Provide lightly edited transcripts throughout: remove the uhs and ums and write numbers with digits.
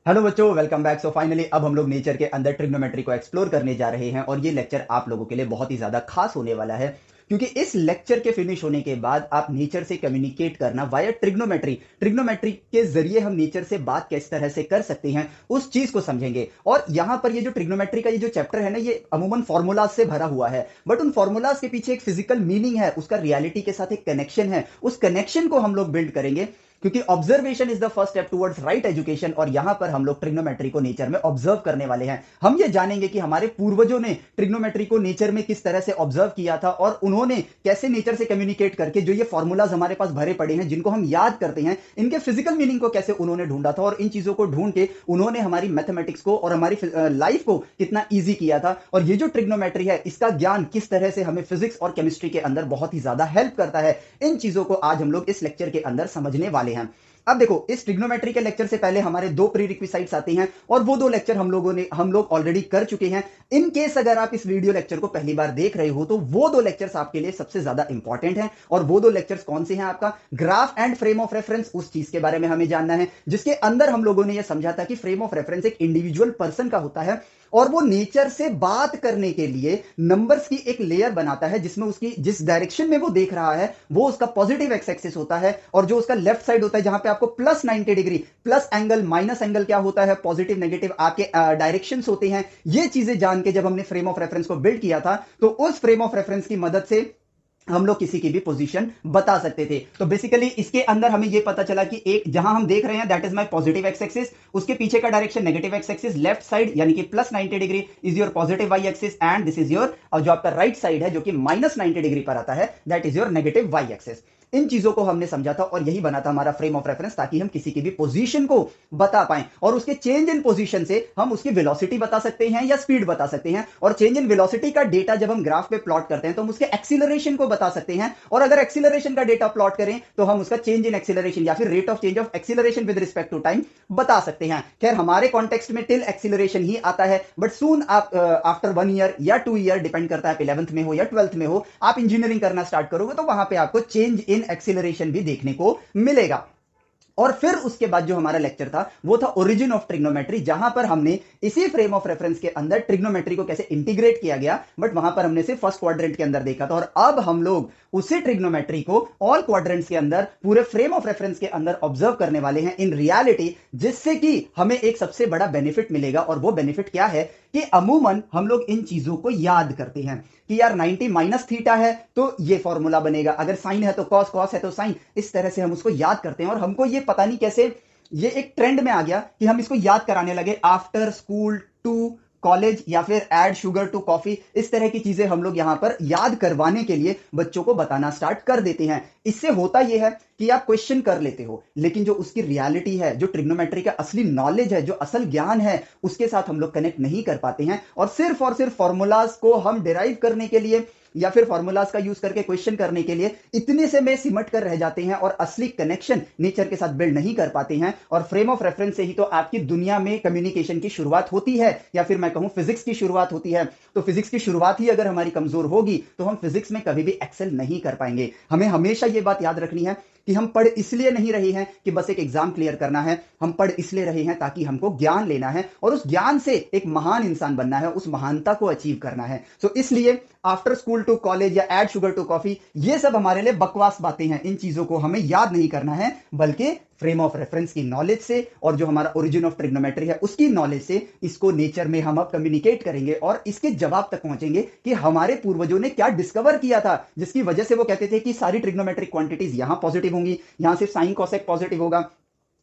Hello बच्चों, welcome back. So finally अब हम लोग नेचर के अंदर ट्रिग्नोमेट्री को एक्सप्लोर करने जा रहे हैं और ये लेक्चर आप लोगों के लिए बहुत ही ज़्यादा खास होने वाला है, क्योंकि इस लेक्चर के फिनिश होने के बाद आप नेचर से कम्युनिकेट करना वाया ट्रिग्नोमेट्री ट्रिग्नोमेट्री के जरिए हम नेचर से बात किस तरह से कर सकते हैं उस चीज को समझेंगे। और यहाँ पर ये जो ट्रिग्नोमेट्री का ये जो चैप्टर है ना, ये अमूमन फॉर्मूलाज से भरा हुआ है, बट उन फॉर्मूलाज के पीछे एक फिजिकल मीनिंग है, उसका रियलिटी के साथ एक कनेक्शन है। उस कनेक्शन को हम लोग बिल्ड करेंगे, क्योंकि observation is the first step towards right education. और यहां पर हम लोग ट्रिग्नोमेट्री को नेचर में ऑब्जर्व करने वाले हैं। हम ये जानेंगे कि हमारे पूर्वजों ने ट्रिग्नोमेट्री को नेचर में किस तरह से ऑब्जर्व किया था और उन्होंने कैसे नेचर से कम्युनिकेट करके जो ये फॉर्मूलाज हमारे पास भरे पड़े हैं, जिनको हम याद करते हैं, इनके फिजिकल मीनिंग को कैसे उन्होंने ढूंढा था और इन चीजों को ढूंढ के उन्होंने हमारी मैथमेटिक्स को और हमारी लाइफ को कितना ईजी किया था। और ये जो ट्रिग्नोमेट्री है, इसका ज्ञान किस तरह से हमें फिजिक्स और केमिस्ट्री के अंदर बहुत ही ज्यादा हेल्प करता है, इन चीजों को आज हम लोग इस लेक्चर के अंदर समझने वाले हैं। अब देखो, इस ट्रिग्नोमेट्री के लेक्चर से पहले हमारे दो प्री रिक्विसाइट्स आते हैं और वो दो लेक्चर हम लोग ऑलरेडी कर चुके हैं। इन केस अगर आप इस वीडियो लेक्चर को पहली बार देख रहे हो तो वो दो लेक्चर्स आपके लिए सबसे ज्यादा इंपॉर्टेंट हैं। और वो दो लेक्चर्स कौन से हैं? आपका graph and frame of reference, उस चीज के बारे में हमें जानना है जिसके अंदर हम लोगों ने यह समझा था कि फ्रेम ऑफ रेफरेंस एक इंडिविजुअल पर्सन का होता है और वो नेचर से बात करने के लिए नंबर्स की एक लेयर बनाता है, जिसमें उसकी जिस डायरेक्शन में वो देख रहा है वो उसका पॉजिटिव एक्स एक्सिस होता है, और जो उसका लेफ्ट साइड होता है जहां पे आपको plus 90 degree, plus angle minus angle क्या होता है, पॉजिटिव नेगेटिव आपके डायरेक्शंस होते हैं। ये चीजें जान के जब हमने फ्रेम ऑफ रेफरेंस को बिल्ड किया था, तो उस फ्रेम ऑफ रेफरेंस की मदद से हम लोग किसी की भी पोजीशन बता सकते थे। तो बेसिकली इसके अंदर हमें यह पता चला कि एक जहां हम देख रहे हैं that is my positive x axis, उसके पीछे का direction negative x axis, left side यानी कि plus 90 degree is your positive y axis and this is your, और जो आपका राइट साइड है जो कि माइनस 90 डिग्री पर आता है, that is your negative Y axis. इन चीजों को हमने समझा था और यही बना था हमारा फ्रेम ऑफ रेफरेंस, ताकि हम किसी की भी पोजीशन को बता पाएं और उसके चेंज इन पोजीशन से हम उसकी वेलोसिटी बता सकते हैं या स्पीड बता सकते हैं। और चेंज इन वेलोसिटी का डेटा जब हम ग्राफ पे प्लॉट करते हैं तो हम उसके एक्सीलरेशन को बता सकते हैं, और अगर एक्सीलरेशन का डेटा प्लॉट करें तो हम उसका चेंज इन एक्सीलरेशन या फिर rate of change of acceleration with respect to time बता सकते हैं। खैर, हमारे कॉन्टेक्स्ट में टिल एक्सीलरेशन ही आता है, बट सून आप आफ्टर 1 ईयर या 2 ईयर, डिपेंड करता है आप 11th में हो या 12th में हो, आप इंजीनियरिंग करना स्टार्ट करोगे तो वहां पे आपको चेंज इन एक्सीलरेशन भी देखने को मिलेगा। और फिर उसके बाद जो हमारा लेक्चर था वो था ओरिजिन ऑफ ट्रिग्नोमेट्री, जहां पर हमने इसी फ्रेम ऑफ रेफरेंस के अंदर ट्रिग्नोमेट्री को कैसे इंटीग्रेट किया गया, बट वहां पर हमने सिर्फ फर्स्ट क्वाड्रेंट के अंदर देखा था। और अब हम लोग उसी ट्रिग्नोमेट्री को ऑल क्वाड्रेंट्स के अंदर, पूरे फ्रेम ऑफ रेफरेंस के अंदर ऑब्जर्व करने वाले हैं इन रियलिटी, जिससे कि हमें एक सबसे बड़ा बेनिफिट मिलेगा। और वो बेनिफिट क्या है कि अमूमन हम लोग इन चीजों को याद करते हैं कि यार 90 माइनस थीटा है तो ये फॉर्मूला बनेगा, अगर साइन है तो कॉस, कॉस है तो साइन, इस तरह से हम उसको याद करते हैं। और हमको ये पता नहीं कैसे ये एक ट्रेंड में आ गया कि हम इसको याद कराने लगे, आफ्टर स्कूल टू कॉलेज या फिर ऐड शुगर टू कॉफी, इस तरह की चीजें हम लोग यहां पर याद करवाने के लिए बच्चों को बताना स्टार्ट कर देते हैं। इससे होता यह है कि आप क्वेश्चन कर लेते हो, लेकिन जो उसकी रियलिटी है, जो ट्रिग्नोमेट्री का असली नॉलेज है, जो असल ज्ञान है, उसके साथ हम लोग कनेक्ट नहीं कर पाते हैं। और सिर्फ फॉर्मूलाज को हम डिराइव करने के लिए या फिर फॉर्मूलाज का यूज करके क्वेश्चन करने के लिए इतने से में सिमट कर रह जाते हैं और असली कनेक्शन नेचर के साथ बिल्ड नहीं कर पाते हैं। और फ्रेम ऑफ रेफरेंस से ही तो आपकी दुनिया में कम्युनिकेशन की शुरुआत होती है, या फिर मैं कहूं फिजिक्स की शुरुआत होती है। तो फिजिक्स की शुरुआत ही अगर हमारी कमजोर होगी तो हम फिजिक्स में कभी भी एक्सेल नहीं कर पाएंगे। हमें हमेशा यह बात याद रखनी है कि हम पढ़ इसलिए नहीं रहे हैं कि बस एक एग्जाम क्लियर करना है, हम पढ़ इसलिए रहे हैं ताकि हमको ज्ञान लेना है और उस ज्ञान से एक महान इंसान बनना है, उस महानता को अचीव करना है। सो इसलिए आफ्टर स्कूल टू कॉलेज या ऐड शुगर टू कॉफी, ये सब हमारे लिए बकवास बातें हैं। इन चीजों को हमें याद नहीं करना है, बल्कि फ्रेम ऑफ रेफरेंस की नॉलेज से और जो हमारा ओरिजिन ऑफ ट्रिग्नोमेट्री है उसकी नॉलेज से इसको नेचर में हम अब कम्युनिकेट करेंगे और इसके जवाब तक पहुंचेंगे कि हमारे पूर्वजों ने क्या डिस्कवर किया था, जिसकी वजह से वो कहते थे कि सारी ट्रिग्नोमेट्रिक क्वांटिटीज यहां पॉजिटिव होंगी, यहां सिर्फ साइन कोसेक पॉजिटिव होगा,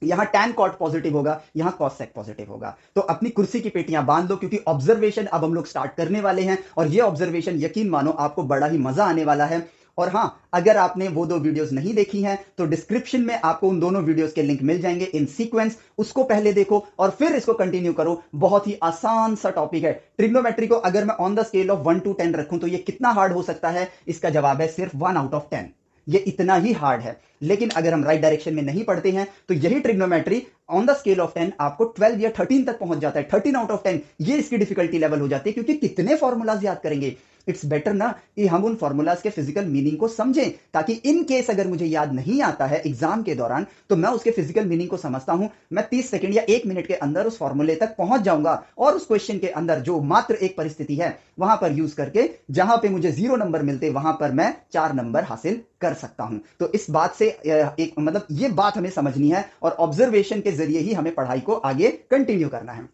यहां टैन कॉट पॉजिटिव होगा, यहां कॉस सेक पॉजिटिव होगा। तो अपनी कुर्सी की पेटियां बांध लो, क्योंकि ऑब्जर्वेशन अब हम लोग स्टार्ट करने वाले हैं और ये ऑब्जर्वेशन यकीन मानो आपको बड़ा ही मजा आने वाला है। और हां, अगर आपने वो दो वीडियोस नहीं देखी हैं तो डिस्क्रिप्शन में आपको उन दोनों वीडियोस के लिंक मिल जाएंगे इन सीक्वेंस, उसको पहले देखो और फिर इसको कंटिन्यू करो। बहुत ही आसान सा टॉपिक है ट्रिग्नोमेट्री को अगर मैं on the scale of 1 to 10 रखूं तो ये कितना हार्ड हो सकता है, इसका जवाब है सिर्फ 1 out of 10। ये इतना ही हार्ड है। लेकिन अगर हम राइट डायरेक्शन में नहीं पढ़ते हैं तो यही trigonometry on the scale of 10 आपको 12 या 13 तक पहुंच जाता है। 13 out of 10 ये इसकी डिफिकल्टी लेवल हो जाती है, क्योंकि कितने फॉर्मूलाज याद करेंगे, इट्स बेटर ना कि हम उन फॉर्मूलाज के फिजिकल मीनिंग को समझें, ताकि इन केस अगर मुझे याद नहीं आता है एग्जाम के दौरान तो मैं उसके फिजिकल मीनिंग को समझता हूं, मैं 30 सेकंड या 1 मिनट के अंदर उस फॉर्मूले तक पहुंच जाऊंगा और उस क्वेश्चन के अंदर जो मात्र एक परिस्थिति है वहां पर यूज करके जहां पे मुझे 0 नंबर मिलते वहां पर मैं 4 नंबर हासिल कर सकता हूं। तो इस बात से एक मतलब ये बात हमें समझनी है और ऑब्जर्वेशन के जरिए ही हमें पढ़ाई को आगे कंटिन्यू करना है।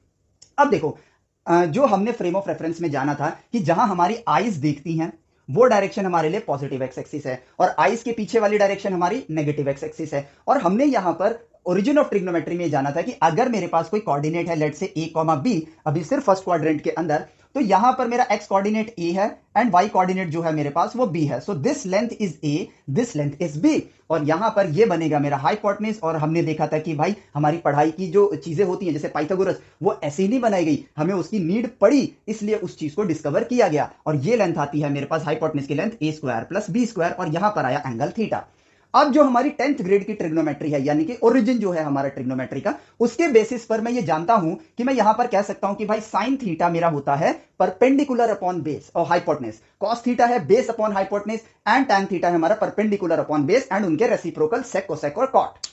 अब देखो, जो हमने फ्रेम ऑफ रेफरेंस में जाना था कि जहां हमारी आईज देखती हैं वो डायरेक्शन हमारे लिए पॉजिटिव एक्स एक्सिस है और आईज के पीछे वाली डायरेक्शन हमारी नेगेटिव एक्स एक्सिस है। और हमने यहां पर ओरिजिन ऑफ ट्रिग्नोमेट्री में जाना था कि अगर मेरे पास कोई कोऑर्डिनेट है, लेट से ए कॉमा बी, अभी सिर्फ फर्स्ट क्वाड्रेंट के अंदर, तो यहां पर मेरा एक्स कोऑर्डिनेट ए है एंड वाई कोऑर्डिनेट जो है मेरे पास वो बी है। So this length is A, this length is B, और यहां पर ये बनेगा मेरा हाइपोटेन्यूज। और हमने देखा था कि भाई हमारी पढ़ाई की जो चीजें होती हैं जैसे पाइथागोरस, वो ऐसे ही नहीं बनाई गई, हमें उसकी नीड पड़ी, इसलिए उस चीज को डिस्कवर किया गया। और ये लेंथ आती है मेरे पास हाइपोटेन्यूज की लेंथ ए स्क्वायर प्लस बी स्क्वायर, और यहां पर आया एंगल थीटा। अब जो हमारी 10th ग्रेड की ट्रिग्नोमेट्री है, यानी कि ओरिजिन जो है हमारा ट्रिग्नोमेट्री का, उसके बेसिस पर मैं ये जानता हूं कि मैं यहां पर कह सकता हूं कि भाई साइन थीटा मेरा होता है परपेंडिकुलर अपॉन बेस और हाइपोटेन्यूज, कॉस थीटा है base upon hypotenuse, and tan theta है हमारा परपेंडिकुलर अपॉन बेस एंड उनके रेसिप्रोकल सेक, कोसेक और कॉट।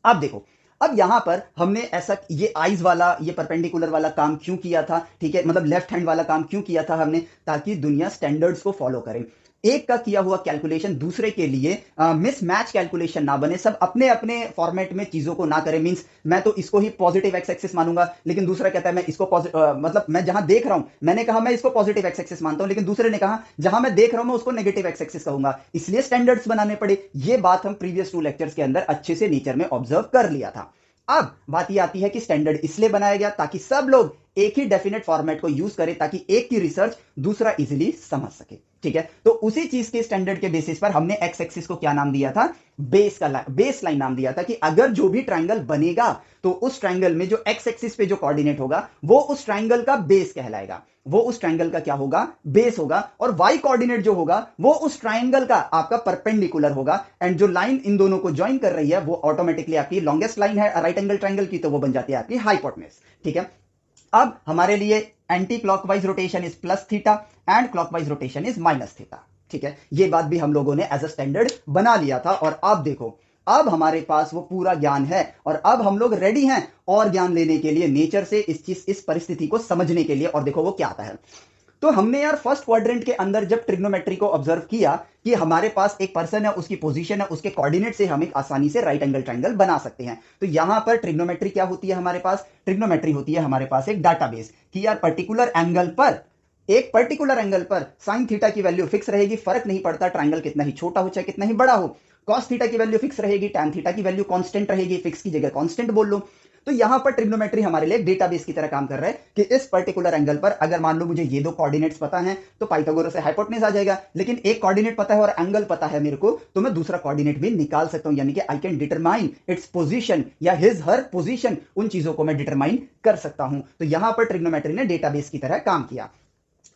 अब देखो, अब यहां पर हमने ऐसा ये आइज वाला ये परपेंडिकुलर वाला काम क्यों किया था, ठीक है, मतलब लेफ्ट हैंड वाला काम क्यों किया था हमने, ताकि दुनिया स्टैंडर्ड्स को फॉलो करे। एक का किया हुआ कैलकुलेशन दूसरे के लिए मिसमैच कैलकुलेशन ना बने, सब अपने अपने फॉर्मेट में चीजों को ना करें। मींस मैं तो इसको ही पॉजिटिव एक्स एक्सिस मानूंगा, लेकिन दूसरा कहता है मैं इसको मतलब मैं जहां देख रहा हूं, मैंने कहा मैं इसको पॉजिटिव एक्स एक्सिस मानता हूं, लेकिन दूसरे ने कहा जहां मैं देख रहा हूं मैं उसको नेगेटिव एक्स एक्सिस कहूंगा, इसलिए स्टैंडर्ड्स बनाने पड़े। ये बात हम प्रीवियस 2 लेक्चर्स के अंदर अच्छे से नेचर में ऑब्जर्व कर लिया था। अब बात यह आती है कि स्टैंडर्ड इसलिए बनाया गया ताकि सब लोग एक ही डेफिनेट फॉर्मेट को यूज करें, ताकि एक की रिसर्च दूसरा इजीली समझ सके, ठीक है। तो उसी चीज के स्टैंडर्ड के बेसिस पर हमने एक्स एक्सिस को क्या नाम दिया था, बेस लाइन नाम दिया था, कि अगर जो भी ट्राइंगल बनेगा तो उस ट्राइंगल में जो एक्स एक्सिस पे जो कोऑर्डिनेट होगा वो उस ट्राइंगल का बेस कहलाएगा, वो उस ट्राइंगल का क्या होगा, बेस होगा। और वाई कोऑर्डिनेट जो होगा वो उस ट्राइंगल का आपका परपेंडिकुलर होगा, एंड जो लाइन इन दोनों को ज्वाइन कर रही है वो ऑटोमेटिकली आपकी लॉन्गेस्ट लाइन है राइट एंगल ट्राइंगल की, तो वो बन जाती है आपकी हाइपोटेन्यूज, ठीक है। अब हमारे लिए anti clockwise rotation is plus theta and clockwise rotation is minus theta, ठीक है। ये बात भी हम लोगों ने एज अ स्टैंडर्ड बना लिया था। और अब देखो, अब हमारे पास वो पूरा ज्ञान है और अब हम लोग रेडी हैं और ज्ञान लेने के लिए नेचर से, इस परिस्थिति को समझने के लिए। और देखो वो क्या आता है। तो हमने यार फर्स्ट क्वाड्रेंट के अंदर जब ट्रिग्नोमेट्री को ऑब्जर्व किया कि हमारे पास एक पर्सन है, उसकी पोजीशन है, उसके कोऑर्डिनेट से हम एक आसानी से राइट एंगल ट्रायंगल बना सकते हैं। तो यहां पर ट्रिग्नोमेट्री क्या होती है हमारे पास, ट्रिग्नोमेट्री होती है हमारे पास एक डाटाबेस कि यार पर्टिकुलर एंगल पर, एक पर्टिकुलर एंगल पर साइन थीटा की वैल्यू फिक्स रहेगी, फर्क नहीं पड़ता ट्रायंगल कितना ही छोटा हो चाहे कितना ही बड़ा हो। कॉस थीटा की वैल्यू फिक्स रहेगी, टैन थीटा की वैल्यू कांस्टेंट रहेगी, फिक्स की जगह कांस्टेंट बोल लो। तो यहां पर ट्रिग्नोमेट्री हमारे लिए डेटाबेस की तरह काम कर रहा है कि इस पर्टिकुलर एंगल पर अगर मान लो मुझे ये दो कोऑर्डिनेट्स पता हैं तो पाइथागोरस से हाइपोटेन्यूज आ जाएगा, लेकिन एक कोऑर्डिनेट पता है और एंगल पता है मेरे को, तो मैं दूसरा कोऑर्डिनेट भी निकाल सकता हूं, यानी कि I can determine its position या हिज हर पोजीशन, उन चीजों को मैं डिटरमाइन कर सकता हूं। तो यहां पर ट्रिग्नोमेट्री ने डेटाबेस की तरह काम किया।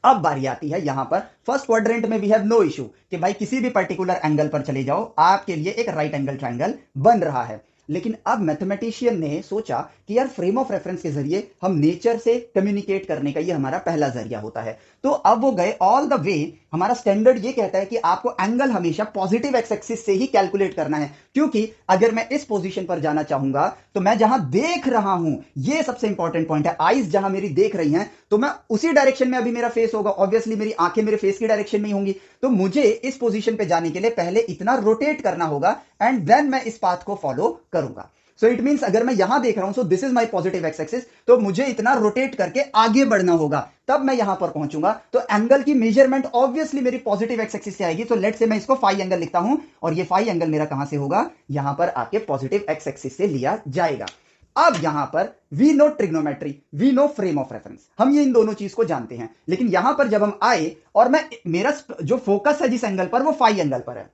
अब बारी आती है यहां पर फर्स्ट क्वाड्रेंट में वी हैव नो इशू कि भाई किसी भी पर्टिकुलर एंगल पर चले जाओ, आपके लिए एक राइट एंगल ट्रायंगल बन रहा है। लेकिन अब मैथमेटिशियन ने सोचा कि यार फ्रेम ऑफ रेफरेंस के जरिए हम नेचर से कम्युनिकेट करने का ये हमारा पहला जरिया होता है। तो अब वो गए ऑल द वे, हमारा स्टैंडर्ड ये कहता है कि आपको एंगल हमेशा पॉजिटिव एक्स एक्सिस से ही कैलकुलेट करना है, क्योंकि अगर मैं इस पोजीशन पर जाना चाहूंगा तो मैं जहां देख रहा हूं, ये सबसे इंपॉर्टेंट पॉइंट है, आईज जहां मेरी देख रही हैं तो मैं उसी डायरेक्शन में अभी मेरा फेस होगा, ऑब्वियसली मेरी आंखें मेरे फेस की डायरेक्शन में ही होंगी। तो मुझे इस पोजीशन पे जाने के लिए पहले इतना रोटेट करना होगा एंड देन मैं इस पाथ को फॉलो करूंगा। सो इट मींस अगर मैं यहां देख रहा हूं, so this is my positive x axis, तो मुझे इतना रोटेट करके आगे बढ़ना होगा, तब मैं यहां पर पहुंचूंगा। तो एंगल की मेजरमेंट ऑब्वियसली मेरी पॉजिटिव एक्स एक्सिस से आएगी। तो लेट से मैं इसको फाई एंगल लिखता हूं और ये फाई एंगल मेरा कहां से होगा, यहां पर आपके पॉजिटिव एक्स एक्सिस से लिया जाएगा। अब यहां पर we know trigonometry, we know frame of reference, हम ये इन दोनों चीज को जानते हैं। लेकिन यहां पर जब हम आए और मैं, मेरा जो फोकस है जिस एंगल पर, वो फाई एंगल पर है,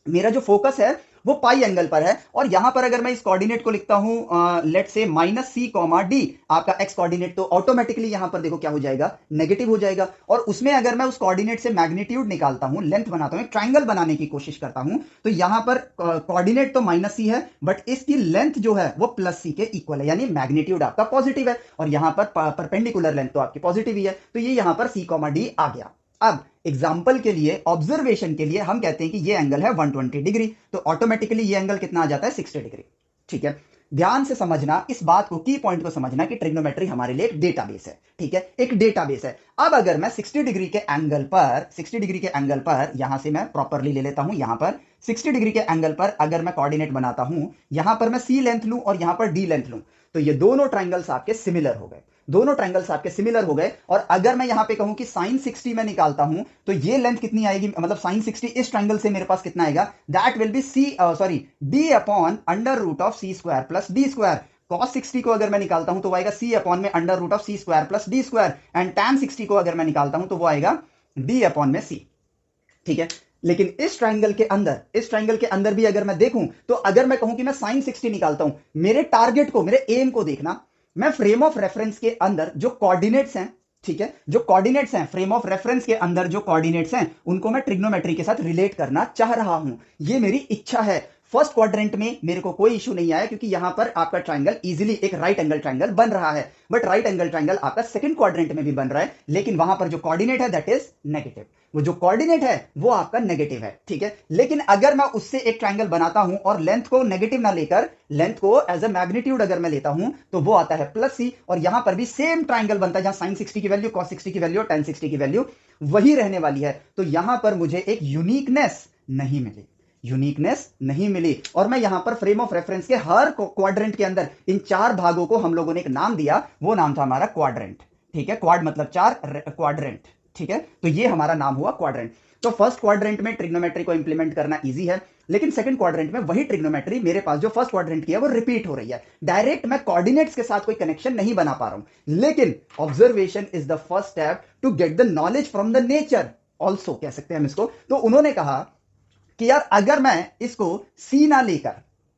मेरा जो फोकस है वो पाई एंगल पर है। और यहां पर अगर मैं इस कोऑर्डिनेट को लिखता हूं लेट से माइनस सी कॉमा डी, आपका एक्स कोऑर्डिनेट, तो ऑटोमेटिकली यहां पर देखो क्या हो जाएगा, नेगेटिव हो जाएगा। और उसमें अगर मैं उस कोऑर्डिनेट से मैग्नीट्यूड निकालता हूं, लेंथ बनाता हूं, एक ट्राइंगल बनाने की कोशिश करता हूं, तो यहां पर कोऑर्डिनेट तो माइनस सी है बट इसकी लेंथ जो है वो प्लस सी के इक्वल है, यानी मैग्नीट्यूड आपका पॉजिटिव है और यहां पर परपेंडिकुलर लेंथ तो आपकी पॉजिटिव ही है। तो ये यहां पर सी कॉमा डी आ गया। अब एग्जाम्पल के लिए, ऑब्जर्वेशन के लिए हम कहते हैं कि ये एंगल है 120 डिग्री, तो ऑटोमेटिकली ये एंगल कितना आ जाता है 60 डिग्री। ठीक है, ध्यान से समझना इस बात को, की पॉइंट को समझना कि ट्रिग्नोमेट्री हमारे लिए एक डेटाबेस है। ठीक है, एक डेटाबेस है। अब अगर मैं 60 डिग्री के एंगल पर यहां से मैं प्रॉपरली ले लेता हूं, यहां पर 60 डिग्री के एंगल पर अगर मैं कोऑर्डिनेट बनाता हूं, यहां पर मैं सी लेंथ लूं और यहां पर डी लेंथ लूं, तो ये दोनों ट्राइंगल्स आपके सिमिलर हो गए, और अगर मैं यहां पे कहूं कि साइन 60 में निकालता हूं, तो ये लेंथ कितनी आएगी, मतलब साइन 60 इस ट्राइंगल से मेरे पास कितना आएगा, that will be D upon under root of C square plus D square. cos 60 को अगर मैं निकालता हूं तो वो आएगा सी अपॉन में under root of C square plus D square, and tan 60 को अगर मैं निकालता हूं तो वो आएगा डी अपॉन में सी। ठीक है, लेकिन इस ट्राइंगल के अंदर भी अगर मैं देखूं, तो अगर मैं कहूं कि मैं साइन 60 निकालता हूं, मेरे टारगेट को, मेरे एम को देखना, मैं फ्रेम ऑफ रेफरेंस के अंदर जो कोऑर्डिनेट्स हैं, ठीक है, जो कोऑर्डिनेट्स हैं फ्रेम ऑफ रेफरेंस के अंदर जो कोऑर्डिनेट्स हैं, उनको मैं ट्रिग्नोमेट्री के साथ रिलेट करना चाह रहा हूं। ये मेरी इच्छा है। फर्स्ट क्वाड्रेंट में मेरे को कोई इशू नहीं आया, क्योंकि यहां पर आपका ट्राइंगल इजीली एक राइट एंगल ट्राइंगल बन रहा है। बट राइट एंगल ट्राइंगल आपका सेकंड क्वाड्रेंट में भी बन रहा है, लेकिन वहां पर जो कोऑर्डिनेट है दैट इज नेगेटिव, वो जो कोऑर्डिनेट है वो आपका नेगेटिव है। ठीक है, लेकिन अगर मैं उससे एक ट्राइंगल बनाता हूं और लेंथ को नेगेटिव ना लेकर, लेंथ को एज अ मैग्नीट्यूड अगर मैं लेता हूं, तो वो आता है प्लस सी, और यहां पर भी सेम ट्राइंगल बनता है, जहां साइन 60 की वैल्यू, cos 60 की वैल्यू और tan 60 की वैल्यू वही रहने वाली है। तो यहां पर मुझे एक यूनिकनेस नहीं मिली, और मैं यहां पर फ्रेम ऑफ रेफरेंस के हर क्वाड्रेंट के अंदर इन चार भागों को हम लोगों ने एक नाम दिया, वो नाम था हमारा क्वाड्रेंट। ठीक है, क्वाड मतलब चार, क्वाड्रेंट। ठीक है, तो ये हमारा नाम हुआ क्वाड्रेंट। तो फर्स्ट क्वाड्रेंट में ट्रिग्नोमेट्री को इंप्लीमेंट करना इजी है, लेकिन सेकंड क्वाड्रेंट में वही ट्रिग्नोमेट्री मेरे पास जो फर्स्ट क्वाड्रेंट की है वो रिपीट हो रही है। डायरेक्ट मैं कोऑर्डिनेट्स के साथ कोई कनेक्शन नहीं बना पा रहा हूं, लेकिन observation is the first step to get the knowledge from the nature also, कह सकते हैं हम इसको। तो उन्होंने कहा कि यार अगर मैं इसको सी ना लेकर,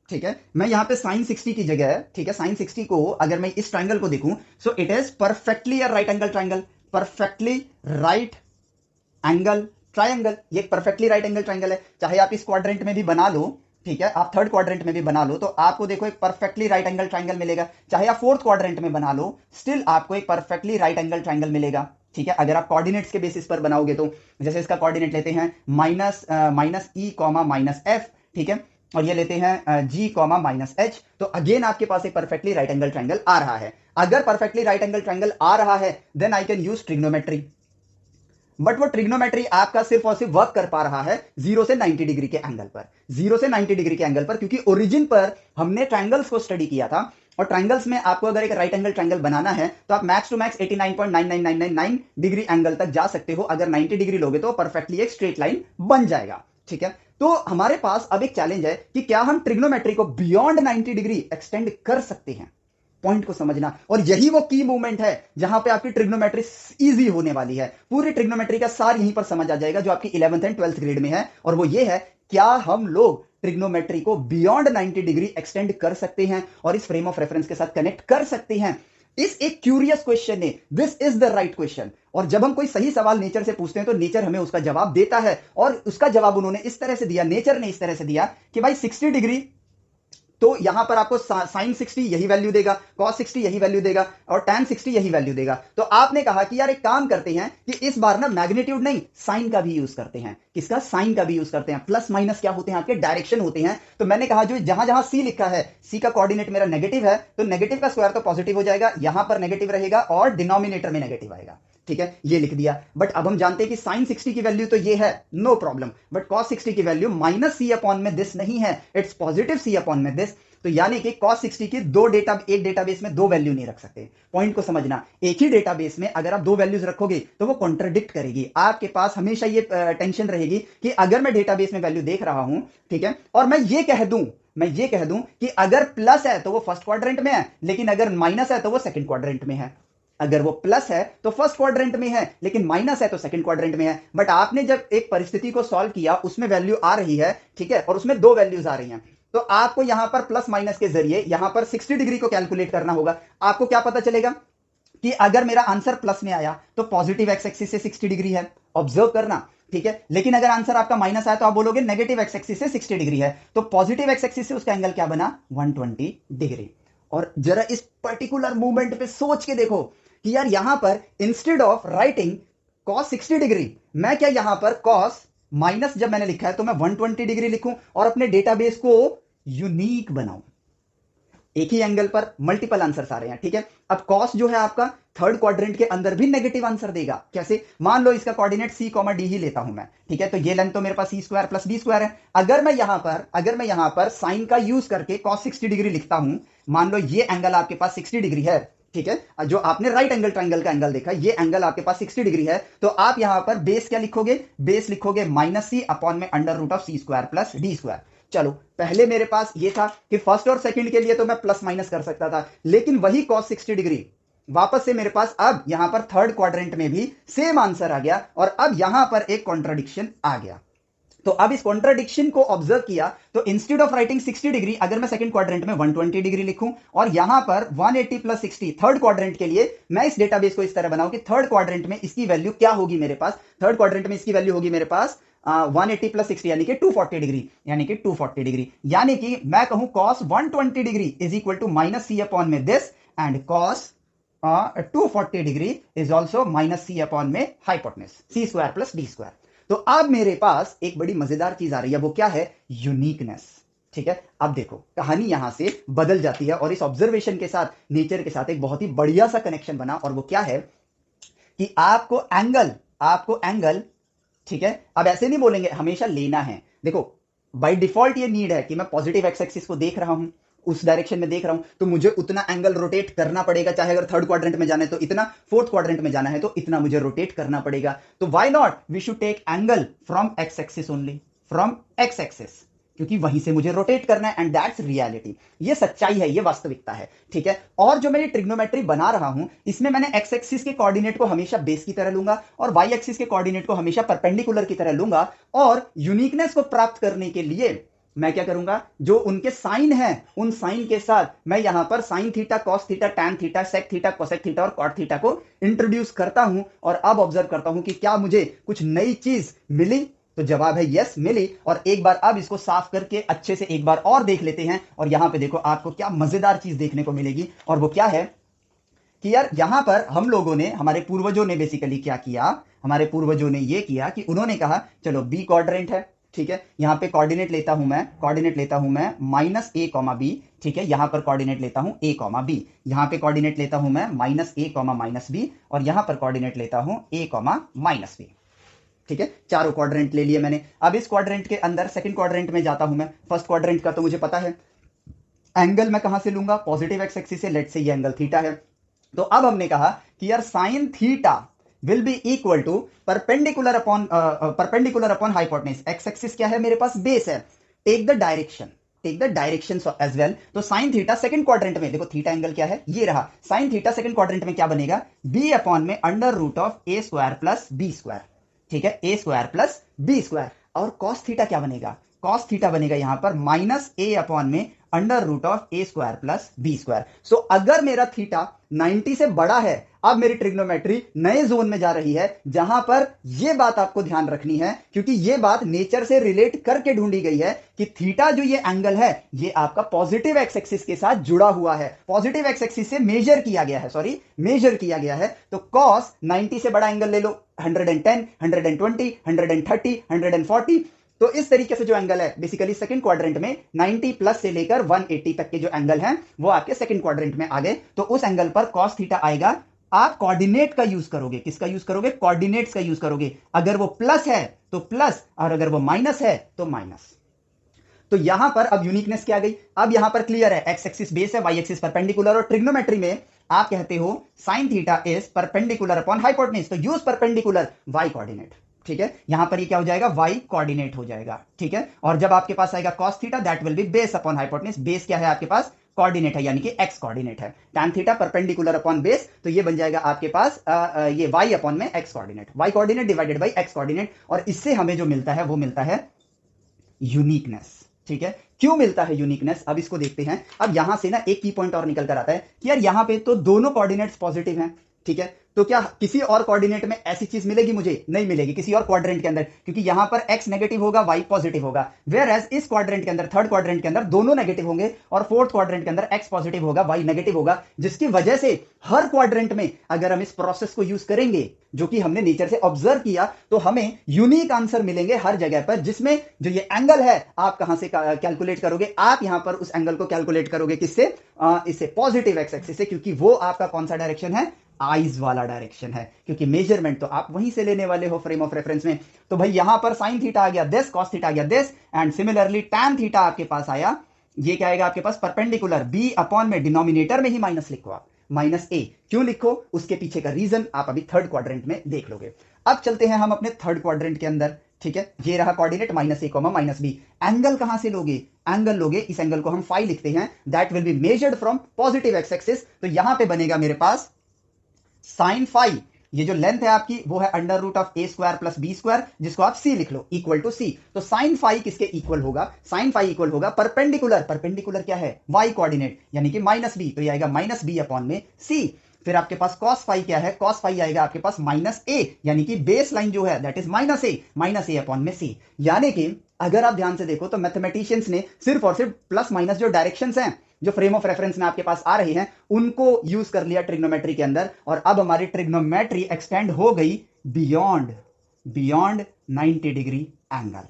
ठीक है, मैं यहां पे साइन 60 की जगह, ठीक है, साइन 60 को अगर मैं इस ट्राइंगल को देखूं, so it is perfectly a right angle triangle, perfectly right angle triangle, ये परफेक्टली राइट एंगल ट्राइंगल है। चाहे आप इस क्वाड्रेंट में भी बना लो, ठीक है, आप थर्ड क्वाड्रेंट में भी बना लो, तो आपको देखो एक परफेक्टली राइट एंगल ट्राइंगल मिलेगा। चाहे आप फोर्थ क्वाड्रेंट में बना लो, स्टिल आपको एक परफेक्टली राइट एंगल ट्राइंगल मिलेगा। ठीक है, अगर आप कोऑर्डिनेट्स के बेसिस पर बनाओगे, तो जैसे इसका कोऑर्डिनेट लेते हैं minus E comma minus F, ठीक है, और ये लेते हैं जी कॉमा माइनस एच, तो अगेन आपके पास एक परफेक्टली राइट एंगल ट्राइंगल आ रहा है। अगर परफेक्टली राइट एंगल ट्राइंगल आ रहा है, then I can use trigonometry. But वो ट्रिग्नोमेट्री आपका सिर्फ और सिर्फ वर्क कर पा रहा है 0 से 90 डिग्री के एंगल पर, 0 से 90 डिग्री के एंगल पर, क्योंकि ओरिजिन पर हमने ट्राइंगल्स को स्टडी किया था, और ट्राइंगल्स में आपको अगर एक राइट एंगल ट्राइंगल बनाना है, तो आप max to max 89.99999 degree angle तक जा सकते हो। अगर 90 डिग्री लोगे तो परफेक्टली एक स्ट्रेट लाइन बन जाएगा। ठीक है, तो हमारे पास अब एक चैलेंज है कि क्या हम ट्रिग्नोमेट्री को बियॉन्ड 90 डिग्री एक्सटेंड कर सकते हैं। पॉइंट को समझना, और यही वो की मूवमेंट है जहां पे आपकी ट्रिग्नोमेट्री इजी होने वाली है। पूरी ट्रिग्नोमेट्री का सार यहीं पर समझ आ जाएगा जो आपकी 11th एंड 12th ग्रेड में है, और वो ये है, क्या हम लोग ट्रिग्नोमेट्री को बियॉन्ड 90 डिग्री एक्सटेंड कर सकते हैं और इस फ्रेम ऑफ रेफरेंस के साथ कनेक्ट कर सकते हैं। इस एक क्यूरियस क्वेश्चन ने, this is the right question, और जब हम कोई सही सवाल नेचर से पूछते हैं तो नेचर हमें उसका जवाब देता है, और उसका जवाब उन्होंने इस तरह से दिया, नेचर ने इस तरह से दिया कि भाई 60 डिग्री, तो यहां पर आपको साइन 60 यही वैल्यू देगा, cos 60 यही वैल्यू देगा, और tan 60 यही वैल्यू देगा। तो आपने कहा कि यार एक काम करते हैं कि इस बार ना मैग्नीट्यूड नहीं, साइन का भी यूज करते हैं। किसका? साइन का भी यूज करते हैं। प्लस माइनस क्या होते हैं? आपके डायरेक्शन होते हैं। तो मैंने कहा जो जहां जहां सी लिखा है, सी का कोऑर्डिनेट मेरा नेगेटिव है, तो नेगेटिव का स्क्वायर तो पॉजिटिव हो जाएगा, यहां पर नेगेटिव रहेगा और डिनोमिनेटर में नेगेटिव आएगा। ठीक है, ये लिख दिया। बट अब हम जानते हैं कि साइन 60 की वैल्यू तो ये है, नो प्रॉब्लम, बट cos 60 की वैल्यू माइनस सी अपॉन में दिस नहीं है, इट्स पॉजिटिव सी अपॉन में दिस। तो यानी कि cos 60 की एक डेटाबेस में दो वैल्यू नहीं रख सकते। पॉइंट को समझना, एक ही डेटाबेस में अगर आप दो वैल्यूज रखोगे तो वो कॉन्ट्रडिक्ट करेगी। आपके पास हमेशा ये टेंशन रहेगी कि अगर मैं डेटाबेस में वैल्यू देख रहा हूं, ठीक है, और मैं ये कह दूं कि अगर प्लस है तो वो फर्स्ट क्वाड्रेंट में है, लेकिन अगर माइनस है तो वो सेकंड क्वाड्रेंट में है। अगर वो प्लस है तो फर्स्ट क्वाड्रेंट में है, लेकिन माइनस है तो सेकंड क्वाड्रेंट में है। बट आपने जब एक परिस्थिति को सॉल्व किया, उसमें वैल्यू आ रही है, ठीक है, और उसमें दो वैल्यूज आ रही हैं, तो आपको यहां पर प्लस माइनस के जरिए यहां पर 60 डिग्री को कैलकुलेट करना होगा। आपको क्या पता चलेगा कि अगर मेरा आंसर प्लस में आया तो पॉजिटिव एक्स एक्सिस से 60 डिग्री है, ऑब्जर्व करना, ठीक है। लेकिन अगर आंसर आपका माइनस आया तो आप बोलोगे नेगेटिव एक्स एक्सिस से 60 डिग्री है, तो पॉजिटिव एक्स एक्सिस से उसका एंगल क्या बना? 120 डिग्री। और जरा इस पर्टिकुलर मूवमेंट पे सोच के देखो कि यार यहां पर instead of writing cos 60 degree, मैं क्या यहां पर cos माइनस जब मैंने लिखा है तो मैं 120 डिग्री लिखूं और अपने डेटाबेस को यूनिक बनाऊं। एक ही एंगल पर मल्टीपल आंसर्स आ रहे हैं, ठीक है। अब कॉस जो है आपका थर्ड क्वाड्रेंट के अंदर भी नेगेटिव आंसर देगा। कैसे? मान लो इसका कोऑर्डिनेट सी कॉमा डी ही लेता हूं मैं, ठीक है। तो ये लेंथ तो मेरे पास सी स्क्वायर प्लस बी स्क्वायर है। अगर मैं यहां पर साइन का यूज करके कॉस 60 डिग्री लिखता हूं, मान लो ये एंगल आपके पास 60 डिग्री है, ठीक है। जो आपने राइट एंगल ट्रायंगल का एंगल देखा, ये एंगल आपके पास 60 डिग्री है, तो आप यहां पर बेस क्या लिखोगे? बेस लिखोगे माइनस सी अपॉन में under root of C square plus D square. चलो, पहले मेरे पास ये था कि फर्स्ट और सेकंड के लिए तो मैं प्लस माइनस कर सकता था, लेकिन वही cos 60 डिग्री वापस से मेरे पास अब यहां पर थर्ड क्वाड्रेंट में भी सेम आंसर आ गया, और अब यहां पर एक कॉन्ट्राडिक्शन आ गया। तो अब इस कॉन्ट्राडिक्शन को ऑब्जर्व किया, तो इंस्टेड ऑफ राइटिंग 60 डिग्री, अगर मैं सेकंड क्वाड्रेंट में 120 डिग्री लिखूं और यहां पर 180 प्लस 60 थर्ड क्वाड्रेंट के लिए, मैं इस डेटाबेस को इस तरह बनाऊं कि थर्ड क्वाड्रेंट में इसकी वैल्यू क्या होगी मेरे पास? थर्ड क्वाड्रेंट में इसकी वैल्यू होगी मेरे पास 180 प्लस 60 यानी कि 240 डिग्री, यानी कि मैं कहूं cos 120 degree is equal to minus C upon में this, and cos 240 degree is also minus C upon में hypotenuse C square plus D square. तो अब मेरे पास एक बड़ी मजेदार चीज आ रही है, वो क्या है? यूनिकनेस, ठीक है। अब देखो, कहानी यहां से बदल जाती है और इस ऑब्जर्वेशन के साथ, नेचर के साथ एक बहुत ही बढ़िया सा कनेक्शन बना, और वो क्या है कि आपको एंगल, ठीक है। अब ऐसे नहीं बोलेंगे हमेशा लेना है। देखो, बाय डिफॉल्ट ये नीड है कि मैं पॉजिटिव एक्स एक्सिस को देख रहा हूं, उस डायरेक्शन में देख रहा हूं, तो मुझे उतना एंगल रोटेट करना पड़ेगा। चाहे अगर थर्ड क्वाड्रेंट में जाना है तो इतना, फोर्थ क्वाड्रेंट में जाना है तो इतना मुझे रोटेट करना पड़ेगा। तो why not we should take angle from X axis only, from X axis, क्योंकि वहीं से मुझे रोटेट करना है, एंड दैट्स रियलिटी। ये सच्चाई है, ये वास्तविकता है, ठीक है। और जो मैं ये ट्रिग्नोमेट्री बना रहा हूं, इसमें मैंने एक्स एक्सिस के कोऑर्डिनेट को हमेशा बेस की तरह लूंगा और वाई एक्सिस के कोऑर्डिनेट को हमेशा परपेंडिकुलर की तरह लूंगा, और यूनिकनेस को प्राप्त करने के लिए मैं क्या करूंगा? जो उनके साइन हैं, उन साइन के साथ मैं यहां पर sine theta, cos theta, tan theta, sec theta, cosec theta और कॉट थीटा को इंट्रोड्यूस करता हूं, और अब ऑब्जर्व करता हूं कि क्या मुझे कुछ नई चीज मिली। तो जवाब है यस, मिली। और एक बार अब इसको साफ करके अच्छे से एक बार और देख लेते हैं, और यहां पे देखो आपको क्या मजेदार चीज देखने को मिलेगी, और वो क्या है कि यार यहां पर हम लोगों ने, हमारे पूर्वजों ने बेसिकली क्या किया, हमारे पूर्वजों ने ये किया कि उन्होंने कहा चलो बी क्वाड्रेंट है, ठीक है। यहां पे कोऑर्डिनेट लेता हूं मैं माइनस ए कॉमा बी, ठीक है। यहां पर कोऑर्डिनेट लेता हूं ए कॉमा बी, यहां पे कोऑर्डिनेट लेता हूं मैं माइनस ए कॉमा माइनस बी, और यहां पर कोऑर्डिनेट लेता हूं ए कॉमा माइनस बी, ठीक है। चारों क्वाड्रेंट ले लिए मैंने। अब इस क्वाड्रेंट के अंदर सेकंड क्वाड्रेंट में जाता हूं मैं। फर्स्ट क्वाड्रेंट का तो मुझे पता है, एंगल मैं कहां से लूंगा? पॉजिटिव एक्स एक्सिस से। लेट से ये एंगल थीटा है। तो अब हमने कहा कि यार sine theta will be equal to perpendicular upon hypotenuse. X axis क्या है मेरे पास? बेस है। Take the direction as well. तो साइन थीटा सेकंड क्वाड्रेंट में, देखो थीटा एंगल क्या है, ये रहा। साइन थीटा सेकंड क्वाड्रेंट में क्या बनेगा? बी अपॉन में under root of A square plus B square, ठीक है। A square plus B square. और कॉस थीटा क्या बनेगा? कॉस थीटा बनेगा यहां पर माइनस ए अपॉन में under root of A square plus B square. So अगर मेरा थीटा 90 से बड़ा है, अब मेरी ट्रिग्नोमेट्री नए जोन में जा रही है, जहां पर यह बात आपको ध्यान रखनी है, क्योंकि यह बात नेचर से रिलेट करके ढूंढी गई है कि थीटा जो ये एंगल है, ये आपका पॉजिटिव एक्स एक्सिस के साथ जुड़ा हुआ है, पॉजिटिव एक्स एक्सिस से मेजर किया गया है। तो कॉस 90 से बड़ा एंगल ले लो, 110, 120, 130, 140। तो इस तरीके से जो एंगल है बेसिकली सेकंड क्वाड्रेंट में 90 प्लस से लेकर 180 तक के जो एंगल हैं वो आपके सेकंड क्वाड्रेंट में आ गए। तो उस एंगल पर cos थीटा आएगा। आप कोऑर्डिनेट का यूज करोगे। किसका यूज करोगे? कोऑर्डिनेट्स का यूज करोगे। अगर वो प्लस है तो प्लस, और अगर वो माइनस है तो माइनस। तो यहां पर अब यूनिकनेस क्या आ गई? अब यहां पर क्लियर है, एक्स एक्सिस बेस है, वाई एक्सिस परपेंडिकुलर, और ट्रिग्नोमेट्री में आप कहते हो sign theta is perpendicular upon hypotenuse, तो यूज परपेंडिकुलर वाई कोऑर्डिनेट, ठीक है। यहां पर ये क्या हो जाएगा? वाई कोऑर्डिनेट हो जाएगा, ठीक है। और जब आपके पास आएगा cos theta, that will B base upon hypotenuse. Base क्या है आपके पास? कोऑर्डिनेट है, यानी कि एक्स कोऑर्डिनेट है। tan theta perpendicular upon base, तो ये बन जाएगा आपके पास ये y अपॉन में x coordinate, y coordinate divided by x coordinate. और इससे हमें जो मिलता है वो मिलता है यूनिकनेस, ठीक है। क्यों मिलता है यूनिकनेस? अब इसको देखते हैं। अब यहां से ना एक की पॉइंट और निकल कर आता है कि यार यहां पे तो दोनों कोऑर्डिनेट्स पॉजिटिव हैं, ठीक है, तो क्या किसी और कोऑर्डिनेट में ऐसी चीज मिलेगी? मुझे नहीं मिलेगी किसी और क्वाड्रेंट के अंदर, क्योंकि यहां पर x नेगेटिव होगा, y पॉजिटिव होगा। वेयर एज इस क्वाड्रेंट के अंदर, थर्ड क्वाड्रेंट के अंदर दोनों नेगेटिव होंगे और फोर्थ क्वाड्रेंट के अंदर x पॉजिटिव होगा, y नेगेटिव होगा, जिसकी वजह से हर क्वाड्रेंट में अगर हम इस प्रोसेस को यूज करेंगे जो कि हमने नेचर से ऑब्जर्व किया, तो हमें यूनिक आंसर मिलेंगे हर जगह पर, जिसमें जो ये एंगल है आप कहां से कैलकुलेट करोगे? आप यहां पर उस एंगल को कैलकुलेट करोगे किससे? इससे, पॉजिटिव एक्स एक्सिस से, क्योंकि वो आपका कौन सा डायरेक्शन है? आइज वाला डायरेक्शन है, क्योंकि मेजरमेंट तो आप वहीं से लेने वाले हो फ्रेम ऑफ रेफरेंस में। तो भाई यहां पर साइन थीटा आ गया दिस, कॉस थीटा आ गया this, and similarly tan theta आपके पास आया, ये क्या आएगा आपके पास? परपेंडिकुलर, बी अपॉन में डिनोमिनेटर में ही माइनस लिखो आप, माइनस ए। क्यों लिखो? उसके पीछे का रीजन आप अभी थर्ड क्वाड्रेंट में देख लोगे। अब चलते हैं हम अपने थर्ड क्वाड्रेंट के अंदर, ठीक है, ये रहा कोऑर्डिनेट माइनस ए कॉमा माइनस बी। एंगल कहां से लोगे? एंगल लोगे, इस एंगल को हम फाई लिखते हैं, that will be measured from positive x axis. तो यहां पे बनेगा मेरे पास साइन फाई, ये जो लेंथ है आपकी वो है under root of A square plus B square, जिसको आप सी लिख लो, इक्वल टू सी। तो साइन फाई किसके इक्वल होगा? साइन फाई इक्वल होगा परपेंडिकुलर, परपेंडिकुलर क्या है? वाई कोऑर्डिनेट, यानी कि माइनस बी, तो ये आएगा माइनस बी अपॉन में सी। फिर आपके पास कॉस फाई क्या है? कॉस फाई आएगा आपके पास माइनस ए, यानी कि बेस लाइन जो है that is minus A upon में सी। यानी कि अगर आप ध्यान से देखो तो मैथमेटिशियंस ने सिर्फ और सिर्फ प्लस माइनस जो डायरेक्शंस हैं जो फ्रेम ऑफ रेफरेंस में आपके पास आ रही हैं उनको यूज कर लिया ट्रिग्नोमेट्री के अंदर, और अब हमारी ट्रिग्नोमेट्री एक्सटेंड हो गई बियॉन्ड 90 डिग्री एंगल,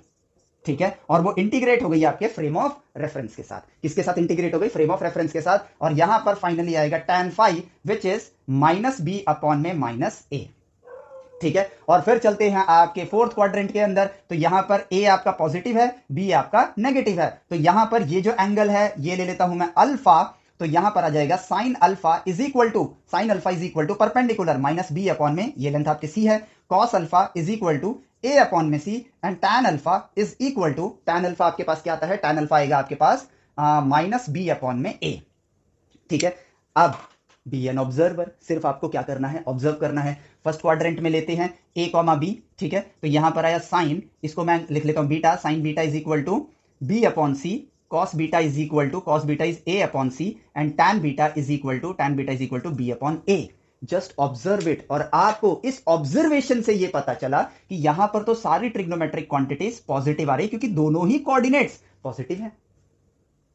ठीक है, और वो इंटीग्रेट हो गई आपके फ्रेम ऑफ रेफरेंस के साथ। किसके साथ इंटीग्रेट हो गई? फ्रेम ऑफ रेफरेंस के साथ। और यहां पर फाइनली आएगा tan phi which is minus B upon में माइनस ए, ठीक है। और फिर चलते हैं आपके फोर्थ क्वाड्रेंट के अंदर, तो यहां पर ए आपका पॉजिटिव है, बी आपका नेगेटिव है, तो यहां पर ये जो एंगल है ये ले लेता हूं मैं अल्फा, तो यहां पर आ जाएगा sine alpha is equal to perpendicular minus B upon में, ये लेंथ आपकी सी है, cos alpha is equal to A upon में C, and tan alpha is equal to, tan alpha आपके पास क्या आता है? टैन अल्फा आएगा आपके पास माइनस बी अपॉन में ए, ठीक है। अब बी एन ऑब्जर्वर, सिर्फ आपको क्या करना है? ऑब्जर्व करना है। फर्स्ट क्वाड्रेंट में लेते हैं ए कॉमा बी, ठीक है, तो यहां पर आया साइन, इसको मैं लिख लेता हूं beta, sine beta is equal to B upon C, cos beta is equal to, cos beta is A upon C, and tan beta is equal to B upon A. Just observe it, और आपको इस observation से ये पता चला कि यहां पर तो सारी ट्रिग्नोमेट्रिक क्वांटिटीज पॉजिटिव आ रही, क्योंकि दोनों ही कोऑर्डिनेट्स पॉजिटिव है,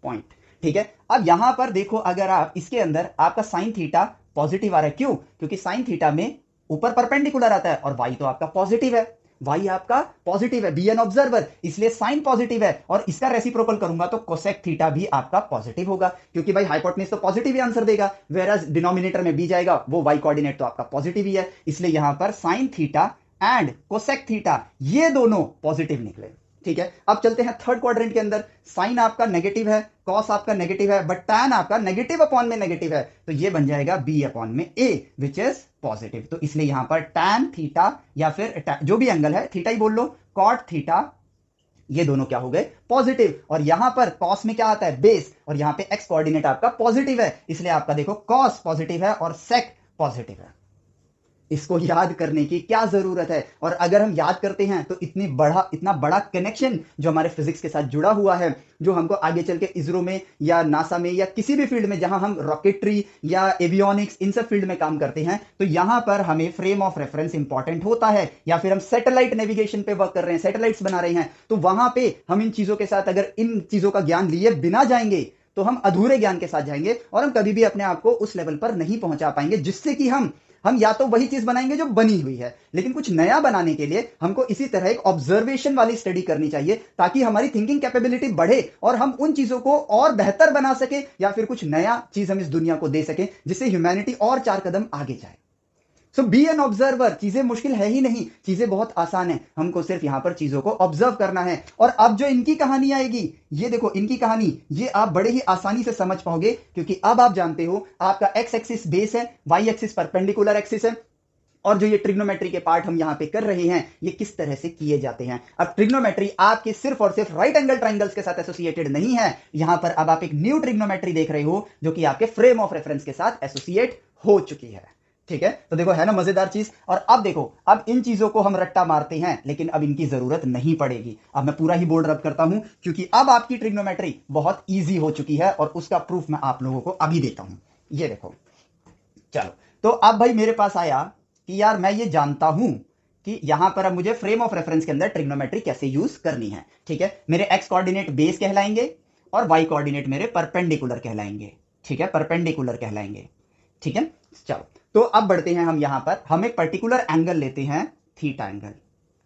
पॉइंट, ठीक है। अब यहां पर देखो, अगर आप इसके अंदर आपका साइन थीटा पॉजिटिव आ रहा है, क्यों? क्योंकि साइन थीटा में ऊपर परपेंडिकुलर आता है, और वाई तो आपका पॉजिटिव है, वाई आपका पॉजिटिव है, बी एन ऑब्जर्वर, इसलिए साइन पॉजिटिव है, और इसका रेसिप्रोकल करूंगा तो कोसेक थीटा भी आपका पॉजिटिव होगा, क्योंकि भाई हाइपोटेन्यूज तो पॉजिटिव ही आंसर देगा, वेयरएज डिनोमिनेटर में बी जाएगा, वो वाई कोऑर्डिनेट तो आपका पॉजिटिव ही है, इसलिए यहां पर sine theta and cosec theta ये दोनों पॉजिटिव निकले, ठीक है। अब चलते हैं थर्ड क्वाड्रेंट के अंदर, साइन आपका नेगेटिव है, कॉस आपका नेगेटिव है, बट टैन आपका नेगेटिव अपॉन में नेगेटिव है, तो ये बन जाएगा बी अपॉन में ए विच इज पॉजिटिव। तो इसलिए यहां पर टैन थीटा या फिर जो भी एंगल है, थीटा ही बोल लो, कॉट थीटा, ये दोनों क्या हो गए? पॉजिटिव। और यहां पर कॉस में क्या आता है? बेस, और यहां पे एक्स कोऑर्डिनेट आपका पॉजिटिव है, इसलिए आपका देखो कॉस पॉजिटिव है और सेक पॉजिटिव है। इसको याद करने की क्या जरूरत है? और अगर हम याद करते हैं तो इतना बड़ा कनेक्शन जो हमारे फिजिक्स के साथ जुड़ा हुआ है, जो हमको आगे चल के इसरो में या नासा में या किसी भी फील्ड में जहां हम रॉकेटरी या एवियोनिक्स इन सब फील्ड में काम करते हैं, तो यहां पर हमें फ्रेम ऑफ रेफरेंस इंपॉर्टेंट होता है। या फिर हम सैटेलाइट नेविगेशन पे वर्क कर रहे हैं, सैटेलाइट्स बना रहे हैं, तो वहां पे हम इन चीजों के साथ अगर इन चीजों का ज्ञान लिए बिना जाएंगे तो हम अधूरे ज्ञान के साथ जाएंगे, और हम कभी भी अपने आप को उस लेवल पर नहीं पहुंचा पाएंगे, जिससे कि हम या तो वही चीज बनाएंगे जो बनी हुई है, लेकिन कुछ नया बनाने के लिए हमको इसी तरह एक ऑब्जर्वेशन वाली स्टडी करनी चाहिए, ताकि हमारी थिंकिंग कैपेबिलिटी बढ़े और हम उन चीजों को और बेहतर बना सके, या फिर कुछ नया चीज हम इस दुनिया को दे सके जिससे ह्यूमैनिटी और 4 कदम आगे जाए। सो बी एन ऑब्जर्वर, चीजें मुश्किल है ही नहीं, चीजें बहुत आसान है, हमको सिर्फ यहां पर चीजों को ऑब्जर्व करना है। और अब जो इनकी कहानी आएगी, ये देखो इनकी कहानी, ये आप बड़े ही आसानी से समझ पाओगे, क्योंकि अब आप जानते हो आपका एक्स एक्सिस बेस है, वाई एक्सिस परपेंडिकुलर एक्सिस है, और जो ये ट्रिग्नोमेट्री के पार्ट हम यहां पे कर रहे हैं ये किस तरह से किए जाते हैं। अब ट्रिग्नोमेट्री आपके सिर्फ और सिर्फ राइट एंगल ट्राइंगल्स के साथ एसोसिएटेड नहीं है, यहां पर अब आप एक न्यू ट्रिग्नोमेट्री देख रहे हो जो कि आपके फ्रेम ऑफ रेफरेंस के साथ एसोसिएट हो चुकी है, ठीक है। तो देखो है ना मजेदार चीज। और अब देखो, अब इन चीजों को हम रट्टा मारते हैं, लेकिन अब इनकी जरूरत नहीं पड़ेगी। अब मैं पूरा ही बोर्ड रब करता हूं, क्योंकि अब आपकी ट्रिग्नोमेट्री बहुत ईजी हो चुकी है, और उसका प्रूफ मैं आप लोगों को अभी देता हूं। ये देखो, चलो तो अब भाई मेरे पास आया कि यार मैं ये जानता हूं कि यहां पर अब मुझे फ्रेम ऑफ रेफरेंस के अंदर ट्रिग्नोमेट्री कैसे यूज करनी है। ठीक है, मेरे एक्स कोऑर्डिनेट बेस कहलाएंगे और वाई कोऑर्डिनेट मेरे परपेंडिकुलर कहलाएंगे। ठीक है, परपेंडिकुलर कहलाएंगे। ठीक है, चलो तो अब बढ़ते हैं हम यहां पर, हम एक पर्टिकुलर एंगल लेते हैं, थीटा एंगल।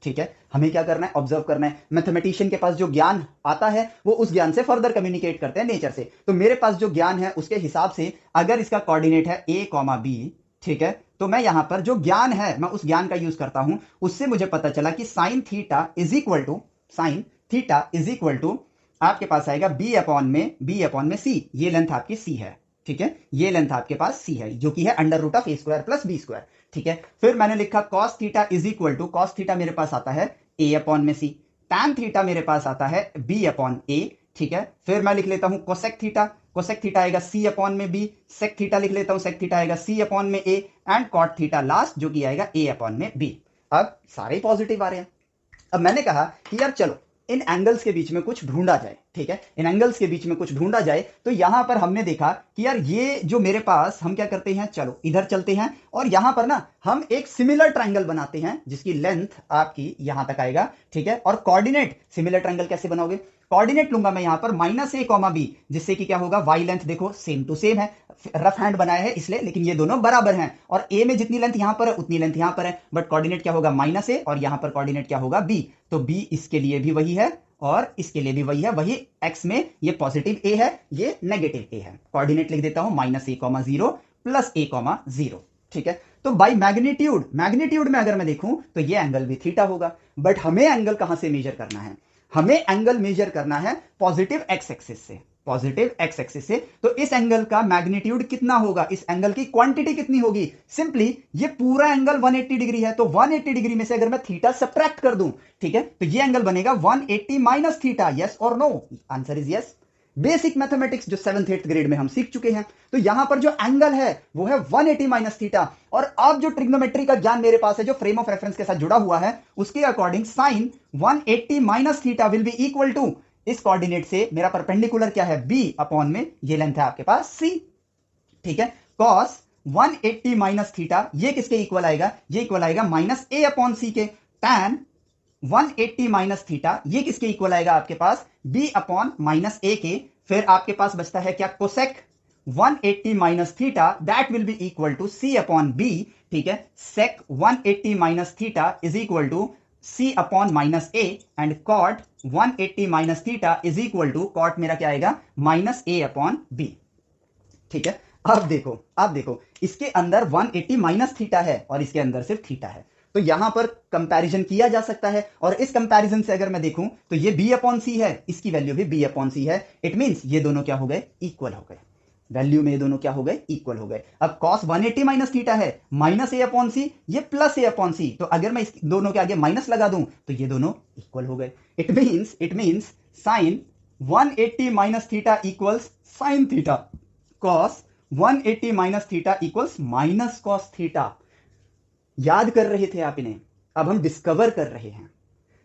ठीक है, हमें क्या करना है, ऑब्जर्व करना है। मैथमेटिशियन के पास जो ज्ञान आता है वो उस ज्ञान से फर्दर कम्युनिकेट करते हैं नेचर से। तो मेरे पास जो ज्ञान है उसके हिसाब से अगर इसका कोऑर्डिनेट है ए कॉमा बी, ठीक है, तो मैं यहां पर जो ज्ञान है मैं उस ज्ञान का यूज करता हूं। उससे मुझे पता चला कि sine theta is equal to आपके पास आएगा बी अपॉन में सी। ये लेंथ आपकी सी है। ठीक है, ये लेंथ आपके पास सी है जो कि है under root of A square plus B square. ठीक है, फिर मैंने लिखा cos theta is equal to, cos theta मेरे पास आता है ए अपॉन में सी, टैन थीटा मेरे पास आता है बी अपॉन ए। ठीक है, फिर मैं लिख लेता हूं कोसेक थीटा, कोसेक थीटा आएगा सी अपॉन में बी, सेक थीटा लिख लेता हूं, सेक थीटा आएगा सी अपॉन में ए, एंड कॉट थीटा लास्ट जो कि आएगा ए अपॉन में बी। अब सारे पॉजिटिव आ रहे हैं। अब मैंने कहा कि यार चलो इन एंगल्स के बीच में कुछ ढूंढा जाए। ठीक है, इन एंगल्स के बीच में कुछ ढूंढा जाए। तो यहां पर हमने देखा कि यार ये जो मेरे पास, हम क्या करते हैं, चलो इधर चलते हैं और यहां पर ना हम एक सिमिलर ट्रायंगल बनाते हैं जिसकी लेंथ आपकी यहां तक आएगा। ठीक है, और कोऑर्डिनेट, सिमिलर ट्रायंगल कैसे बनाओगे, कोऑर्डिनेट लूंगा मैं यहां पर माइनस ए कॉमा बी, जिससे कि क्या होगा, वाई लेंथ देखो सेम टू सेम है, रफ हैंड बनाया है इसलिए, लेकिन ये दोनों बराबर हैं और ए में जितनी लेंथ यहां पर है उतनी लेंथ यहां पर है, बट कोऑर्डिनेट क्या होगा, माइनस ए, और यहां पर कोऑर्डिनेट क्या होगा, बी। तो बी इसके लिए भी वही है और इसके लिए भी वही है, वही एक्स में ये पॉजिटिव ए है, ये नेगेटिव ए है। कोऑर्डिनेट लिख देता हूं माइनस ए कॉमा जीरो प्लस ए कॉमा जीरो। ठीक है, तो बाई मैग्नीट्यूड, मैग्नीट्यूड में अगर मैं देखूं तो ये एंगल भी थीटा होगा। बट हमें एंगल कहां से मेजर करना है, हमें एंगल मेजर करना है पॉजिटिव एक्स एक्सिस से, पॉजिटिव एक्स एक्सिस से। तो इस एंगल का मैग्नीट्यूड कितना होगा, इस एंगल की क्वांटिटी कितनी होगी, सिंपली ये पूरा एंगल 180 डिग्री है, तो 180 डिग्री में से अगर मैं थीटा सब्ट्रैक्ट कर दूं, ठीक है, तो ये एंगल बनेगा 180 माइनस थीटा। यस और no, answer is yes. Basic mathematics जो 7th 8th ग्रेड में हम सीख चुके हैं। तो यहां पर जो एंगल है वो है 180 माइनस थीटा। और अब जो ट्रिग्नोमेट्री का ज्ञान मेरे पास है जो फ्रेम ऑफ रेफरेंस के साथ जुड़ा हुआ है, उसके according sine 180 minus theta will be equal to, इस कोऑर्डिनेट से मेरा परपेंडिकुलर क्या है, बी अपॉन में ये लेंथ है आपके पास सी। ठीक है, कॉस 180 माइनस थीटा ये किसके इक्वल आएगा, ये इक्वल आएगा माइनस ए अपॉन सी के। टैन 180 माइनस थीटा ये किसके इक्वल आएगा आपके पास, बी अपॉन माइनस ए के। फिर आपके पास बचता है क्या, cosec 180 minus theta that will be equal to C upon B. ठीक है, sec 180 minus theta is equal to C upon minus A, and cot 180 minus theta is equal to, cot मेरा क्या आएगा, माइनस ए अपॉन बी। ठीक है, अब देखो इसके अंदर 180 माइनस थीटा है और इसके अंदर सिर्फ थीटा है, तो यहां पर कंपैरिजन किया जा सकता है। और इस कंपैरिजन से अगर मैं देखूं तो ये b अपॉन सी है, इसकी वैल्यू भी b अपॉन सी है। इट मींस ये दोनों क्या हो गए, इक्वल हो गए, वैल्यू में ये दोनों क्या हो गए, इक्वल हो गए। अब cos 180 माइनस थीटा है, माइनस ए अपॉन सी, ये प्लस ए अपॉन सी, तो अगर मैं इस दोनों के आगे माइनस लगा दूं तो ये दोनों इक्वल हो गए। It means sine 180 minus theta equals sine theta, cos 180 minus theta equals minus cos theta. याद कर रहे थे आप इन्हें, अब हम डिस्कवर कर रहे हैं।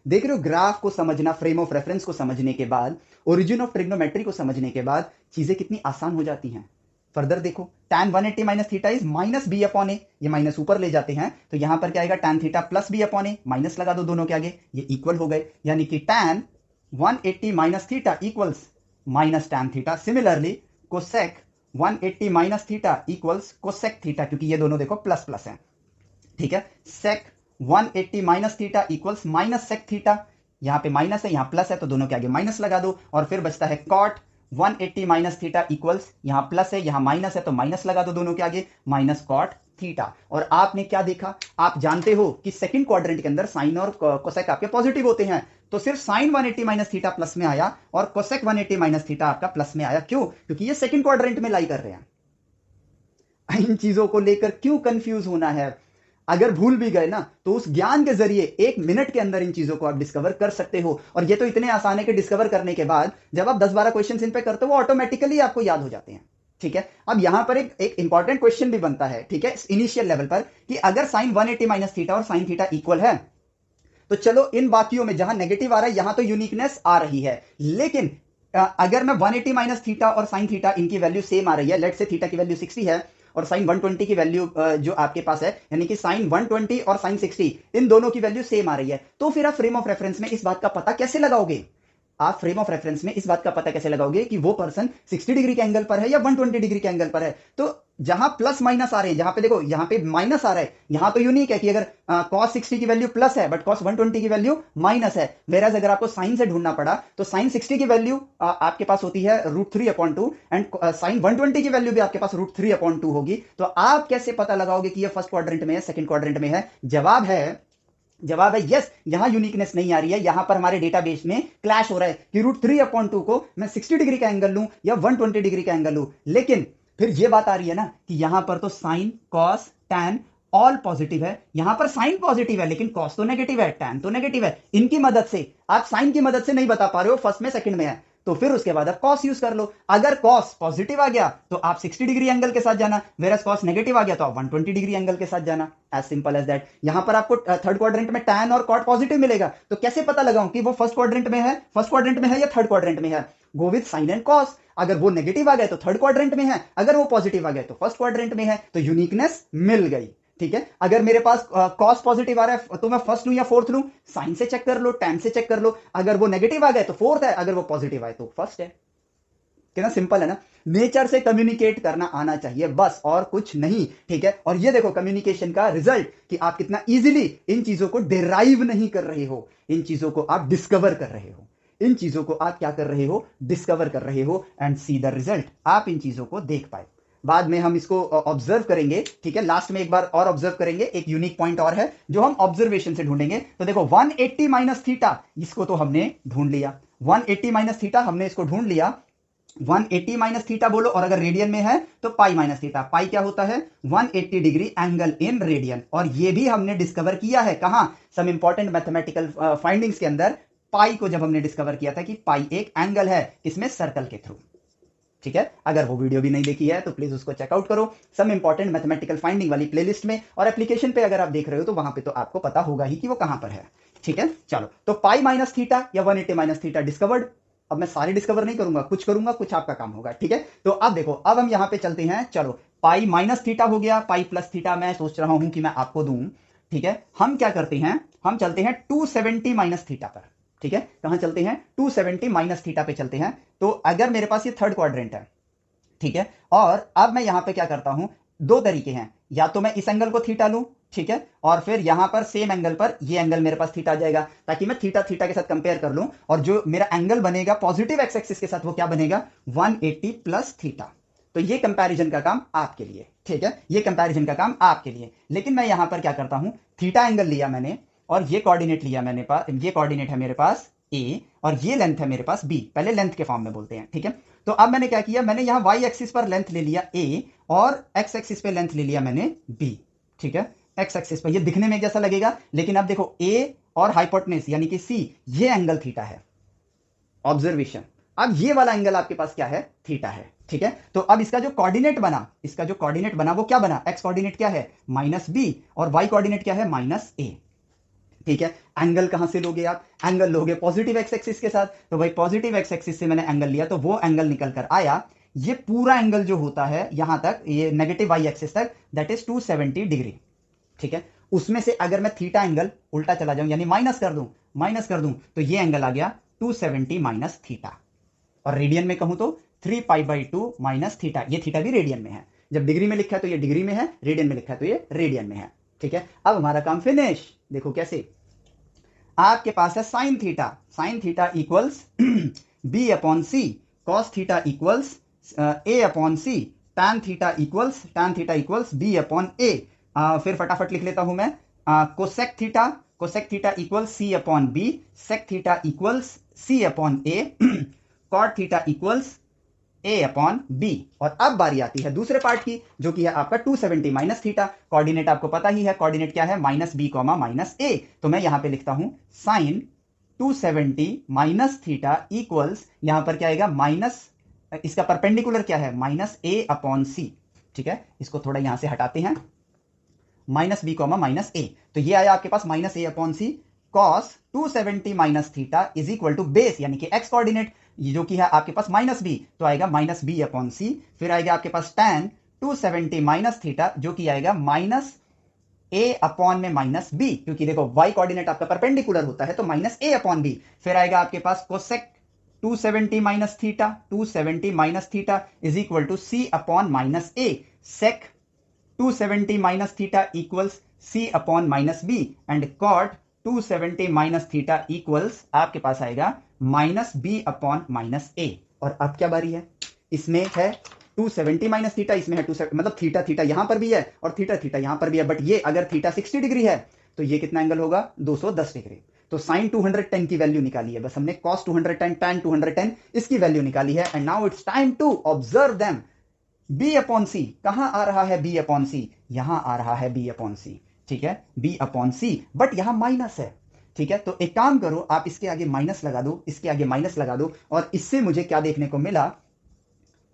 देख रहे हो, ग्राफ को समझना, फ्रेम ऑफ रेफरेंस को समझने के बाद, ओरिजिन ऑफ ट्रिग्नोमेट्री को समझने के बाद चीजें कितनी आसान हो जाती हैं। फर्दर देखो, tan 180 minus theta is minus B upon A, ये माइनस ऊपर ले जाते हैं तो यहां पर क्या आएगा, tan theta plus B upon A, minus लगा दो दोनों के आगे, ये इक्वल हो गए। यानी कि tan 180 minus theta equals minus tan theta. Similarly cosec 180 minus theta equals cosec theta, क्योंकि ये दोनों देखो प्लस प्लस हैं। ठीक है, sec 180 minus theta equals minus sec theta, यहां पे माइनस है यहां प्लस है तो दोनों के आगे माइनस लगा दो। और फिर बचता है कॉट 180 माइनस थीटा इक्वल्स, यहां प्लस है यहां माइनस है तो माइनस लगा दो दोनों के आगे, माइनस कॉट थीटा। और आपने क्या देखा, आप जानते हो कि सेकंड क्वाड्रेंट के अंदर साइन और कोसेक आपके पॉजिटिव होते हैं, तो सिर्फ साइन 180 माइनस थीटा प्लस में आया और कोसेक 180 माइनस थीटा आपका प्लस में आया। क्यों, क्योंकि ये सेकंड क्वाड्रेंट में लाई कर रहे हैं। इन चीजों को लेकर क्यों कंफ्यूज होना है, अगर भूल भी गए ना तो उस ज्ञान के जरिए 1 मिनट के अंदर इन चीजों को आप डिस्कवर कर सकते हो। और ये तो इतने आसान है कि डिस्कवर करने के बाद जब आप 10-12 क्वेश्चन इन पे करते हो वो ऑटोमेटिकली आपको याद हो जाते हैं। ठीक है, अब यहां पर एक इंपॉर्टेंट क्वेश्चन भी बनता है, ठीक है, इनिशियल लेवल पर, कि अगर साइन 180 माइनस थीटा और साइन थीटा इक्वल है तो चलो इन बाकियों में जहां नेगेटिव आ रहा है यहां तो यूनिकनेस आ रही है, लेकिन अगर मैं 180 माइनस थीटा और साइन थीटा इनकी वैल्यू सेम आ रही है, लेट से थीटा की वैल्यू 60 है और साइन 120 की वैल्यू जो आपके पास है, यानी कि साइन 120 और साइन 60 इन दोनों की वैल्यू सेम आ रही है, तो फिर आप फ्रेम ऑफ रेफरेंस में इस बात का पता कैसे लगाओगे? आप फ्रेम ऑफ रेफरेंस में इस बात का पता कैसे लगाओगे कि वो पर्सन 60 डिग्री के एंगल पर है या 120 डिग्री के एंगल पर है? तो जहां प्लस माइनस आ रहे हैं, जहां पे देखो यहां पे माइनस आ रहा है, यहां तो यूनिक है कि अगर cos 60 की वैल्यू प्लस है बट cos 120 की वैल्यू माइनस है। वेराज अगर आपको साइन से ढूंढना पड़ा तो साइन 60 की वैल्यू आपके पास होती है √3/2 एंड साइन 120 की वैल्यू भी आपके पास √3/2 होगी। तो आप कैसे पता लगाओगे कि ये फर्स्ट क्वाड्रेंट में है, सेकंड क्वाड्रेंट में है? जवाब है यस, यहां यूनिकनेस नहीं आ रही है, यहां पर हमारे डेटाबेस में क्लैश हो रहा है कि √3/2 को मैं 60 डिग्री का एंगल लूं या 120 डिग्री का एंगल लूं। लेकिन फिर यह बात आ रही है ना कि यहां पर तो sine cos tan all positive है, यहां पर साइन पॉजिटिव है लेकिन कॉस तो नेगेटिव है, टैन तो नेगेटिव है। इनकी मदद से आप साइन की मदद से नहीं बता पा रहे हो फर्स्ट में सेकंड में है, तो फिर उसके बाद आप कॉस यूज कर लो। अगर कॉस पॉजिटिव आ गया तो आप 60 डिग्री एंगल के साथ जाना, वेरस कॉस नेगेटिव आ गया तो आप 120 डिग्री एंगल के साथ जाना। As simple as that. यहां पर आपको थर्ड क्वाड्रेंट में टैन और कॉट पॉजिटिव मिलेगा, तो कैसे पता लगाऊं कि वो फर्स्ट क्वाड्रेंट में है या थर्ड क्वाड्रेंट में है? Go with sine and cos. अगर वो नेगेटिव आ गए तो थर्ड क्वाड्रेंट में है, अगर वो पॉजिटिव आ गए तो फर्स्ट क्वाड्रेंट में है, तो यूनिकनेस मिल गई। ठीक है, अगर मेरे पास कॉस पॉजिटिव आ रहा है तो मैं फर्स्ट लूं या फोर्थ लूं? साइन से चेक कर लो, टैन से चेक कर लो। अगर वो नेगेटिव आ गए तो फोर्थ है, अगर वो पॉजिटिव आए तो फर्स्ट है। कितना सिंपल है ना। नेचर से कम्युनिकेट करना आना चाहिए बस, और कुछ नहीं। ठीक है, और ये देखो कम्युनिकेशन का रिजल्ट कि आप कितना इजीली इन चीजों को डिराइव नहीं कर रहे हो, इन चीजों को आप डिस्कवर कर रहे हो, इन चीजों को आप क्या कर रहे हो? डिस्कवर कर रहे हो। एंड सी द रिजल्ट, आप इन चीजों को देख पाए। बाद में हम इसको ऑब्जर्व करेंगे। ठीक है, लास्ट में एक बार और ऑब्जर्व करेंगे। एक यूनिक पॉइंट और है जो हम ऑब्जर्वेशन से ढूंढेंगे। तो देखो 180 माइनस थीटा, इसको तो हमने ढूंढ लिया। 180 माइनस थीटा हमने इसको ढूंढ लिया। 180 माइनस थीटा बोलो, और अगर रेडियन में है तो पाई माइनस थीटा। पाई क्या होता है? 180 डिग्री एंगल इन रेडियन। और ये भी हमने डिस्कवर किया है कहां? सम इंपॉर्टेंट मैथमेटिकल फाइंडिंग्स के अंदर पाई को जब हमने डिस्कवर किया था कि पाई एक एंगल है, किसमें? सर्कल के थ्रू। ठीक है, अगर वो वीडियो भी नहीं देखी है तो प्लीज उसको चेकआउट करो सम इंपॉर्टेंट मैथमेटिकल फाइंडिंग वाली प्लेलिस्ट में, और एप्लीकेशन पे अगर आप देख रहे हो तो वहां पे तो आपको पता होगा ही कि वो कहां पर है। ठीक है, चलो, तो पाई माइनस थीटा या 180 माइनस थीटा डिस्कवर्ड। अब मैं सारे डिस्कवर नहीं करूंगा, कुछ करूंगा, कुछ आपका काम होगा। ठीक है, तो अब देखो, अब हम यहां पे चलते हैं। चलो, पाई माइनस थीटा हो गया, पाई प्लस थीटा मैं सोच रहा हूं कि मैं आपको दूं। ठीक है, हम क्या करते हैं? हम चलते हैं 270 माइनस थीटा पर। ठीक है, कहां चलते हैं? 270 माइनस थीटा पे चलते हैं। तो अगर मेरे पास ये थर्ड क्वाड्रेंट है, ठीक है, और अब मैं यहां पे क्या करता हूं? दो तरीके हैं, या तो मैं इस एंगल को थीटा लूं, ठीक है, और फिर यहां पर सेम एंगल पर ये एंगल मेरे पास थीटा आ जाएगा, ताकि मैं थीटा थीटा के साथ कंपेयर कर लूं, और जो मेरा एंगल बनेगा पॉजिटिव एक्स एक्सिस के साथ वो क्या बनेगा? 180 प्लस थीटा। तो ये कंपैरिजन का काम आपके लिए। ठीक है, ये कंपैरिजन का काम आपके लिए। लेकिन मैं यहां पर क्या करता हूं? थीटा एंगल लिया मैंने, और ये कोऑर्डिनेट लिया मैंने, ये कोऑर्डिनेट है मेरे पास ए, और ये लेंथ है मेरे पास बी। पहले लेंथ के फॉर्म में बोलते हैं। ठीक है, तो अब मैंने क्या किया? मैंने यहां वाई एक्सिस पर लेंथ ले लिया ए, और एक्स एक्सिस पे लेंथ ले लिया मैंने बी। ठीक है, एक्स एक्सिस पर ये दिखने में जैसा लगेगा, लेकिन अब देखो ए और हाइपोटेन्यूज यानी कि सी, ये एंगल थीटा है। ऑब्जर्वेशन, अब ये वाला एंगल आपके पास क्या है? थीटा है। ठीक है, तो अब इसका जो कोऑर्डिनेट बना, वो क्या बना? एक्स कोऑर्डिनेट क्या है? माइनस बी, और वाई कोऑर्डिनेट क्या है? Minus A. ठीक है, एंगल कहां से लोगे आप? एंगल लोगे पॉजिटिव एक्स एक्सिस के साथ। तो भाई पॉजिटिव एक्स एक्सिस से मैंने एंगल लिया, तो वो एंगल निकल कर आया, ये पूरा एंगल जो होता है यहां तक, ये नेगेटिव वाई एक्सिस तक, दैट इज 270 डिग्री। ठीक है, उसमें से अगर मैं थीटा एंगल उल्टा चला जाऊं, यानी माइनस कर दूं, तो ये एंगल आ गया 270 माइनस थीटा। और रेडियन में कहूं तो 3π/2 माइनस थीटा। ये थीटा भी रेडियन में है, जब डिग्री में लिखा है तो ये डिग्री में है, रेडियन में लिखा है तो ये रेडियन में है। ठीक है, अब हमारा काम फिनिश। देखो कैसे, आपके पास है sine theta equals B upon C, cos theta equals A upon C, tan theta equals B upon A. फिर फटाफट लिख लेता हूं मैं, cosec theta equals C upon B, sec theta equals C upon A, cot theta equals A upon B. और अब बारी आती है दूसरे पार्ट की, जो कि है आपका 270 माइनस थीटा। कोऑर्डिनेट आपको पता ही है, कोऑर्डिनेट क्या है? Minus B comma minus A. तो मैं यहां पे लिखता हूं साइन 270 माइनस थीटा इक्वल्स, यहां पर क्या आएगा? माइनस, इसका परपेंडिकुलर क्या है? Minus A upon C. ठीक है, इसको थोड़ा यहां से हटाते हैं, minus B comma minus A. तो ये आया आपके पास minus A upon C, cos 270 minus theta is equal to base, यानी कि एक्स कोऑर्डिनेट जो कि है आपके पास माइनस बी, तो आएगा माइनस बी अपॉन सी। फिर आएगा आपके पास टैन 270 माइनस थीटा, जो कि आएगा माइनस ए अपॉन में माइनस बी, क्योंकि देखो वाई कोऑर्डिनेट आपका परपेंडिकुलर होता है तो माइनस ए अपॉन बी। फिर आएगा आपके पास cosec 270 minus theta, 270 minus theta is equal to C upon minus A, sec 270 minus theta equals C upon minus B, and cot 270 minus theta equals आपके पास आएगा minus B upon minus A. और अब क्या बारी है, इसमें है 270 माइनस थीटा, इसमें है 270, मतलब थीटा थीटा यहां पर भी है और थीटा थीटा यहां पर भी है, बट ये अगर थीटा 60 डिग्री है तो ये कितना एंगल होगा, 210 डिग्री। तो साइन 210 की वैल्यू निकाली है, बस हमने कॉस 210 टैन 210 इसकी वैल्यू निकाली है। And now it's time to observe them. B upon C कहां आ रहा है, बी अपॉन सी यहां आ रहा है, बी अपॉन सी, ठीक है, बी अपॉन सी, बट यहां माइनस है, ठीक है। तो एक काम करो, आप इसके आगे माइनस लगा दो, इसके आगे माइनस लगा दो, और इससे मुझे क्या देखने को मिला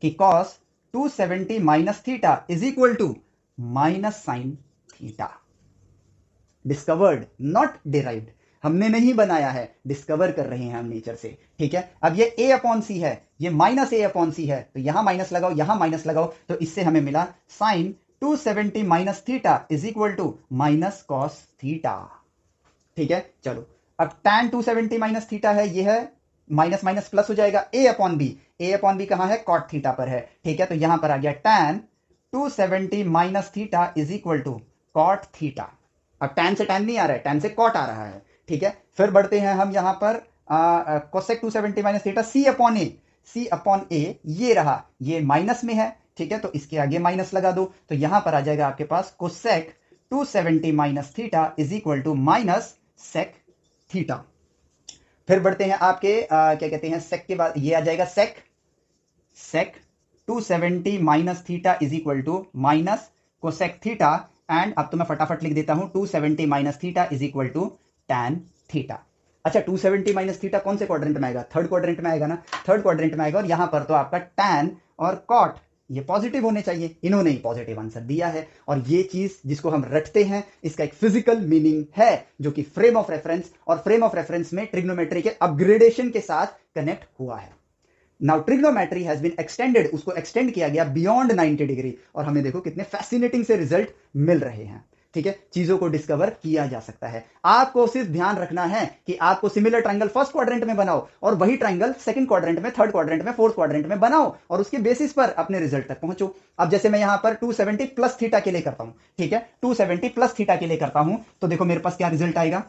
कि cos 270 minus theta is equal to minus sine theta. Discovered not derived, हमने नहीं बनाया है, डिस्कवर कर रहे हैं हम नेचर से, ठीक है। अब ये a अपॉन सी है, ये माइनस a अपॉन सी है, तो यहां माइनस लगाओ यहां माइनस लगाओ, तो इससे हमें मिला sine 270 minus theta is equal to minus cos theta, ठीक है। चलो अब tan 270 माइनस थीटा है, ये है माइनस माइनस प्लस हो जाएगा, a upon B, a upon B कहां है, कॉट थीटा पर है, ठीक है। तो यहां पर आ गया tan 270 minus theta is equal to cot theta. अब tan से tan नहीं आ रहा है, tan से कॉट आ रहा है, ठीक है। फिर बढ़ते हैं हम यहां पर cosec 270 minus theta C upon A, C upon A ये रहा, ये माइनस में है, ठीक है, तो इसके आगे माइनस लगा दो, तो यहां पर आ जाएगा आपके पास cosec 270 minus theta is equal to minus sec theta. फिर बढ़ते हैं आपके क्या कहते हैं, सेक के बाद ये आ जाएगा sec 270 minus theta is equal to minus cosec theta, and अब तो मैं फटाफट लिख देता हूं 270 minus theta is equal to tan theta. अच्छा 270 माइनस थीटा कौन से क्वाड्रेंट में आएगा, थर्ड क्वाड्रेंट में आएगा ना, थर्ड क्वाड्रेंट में आएगा, और यहां पर तो आपका टैन और कॉट ये पॉजिटिव होने चाहिए, इन्होंने ही पॉजिटिव आंसर दिया है। और ये चीज जिसको हम रटते हैं, इसका एक फिजिकल मीनिंग है जो कि फ्रेम ऑफ रेफरेंस, और फ्रेम ऑफ रेफरेंस में ट्रिग्नोमेट्री के अपग्रेडेशन के साथ कनेक्ट हुआ है। Now trigonometry has been extended, उसको एक्सटेंड किया गया बियॉन्ड 90 डिग्री, और हमें देखो कितने फैसिनेटिंग से रिजल्ट मिल रहे हैं, ठीक है। चीजों को डिस्कवर किया जा सकता है। आपको सिर्फ ध्यान रखना है कि आपको सिमिलर ट्रायंगल फर्स्ट क्वाड्रेंट में बनाओ, और वही ट्रायंगल सेकंड क्वाड्रेंट में, थर्ड क्वाड्रेंट में, फोर्थ क्वाड्रेंट में बनाओ, और उसके बेसिस पर अपने रिजल्ट तक पहुंचो। अब जैसे मैं यहां पर 270 प्लस थीटा के लिए करता हूं, ठीक है, 270 प्लस थीटा के लिए करता हूं, तो देखो मेरे पास क्या रिजल्ट आएगा।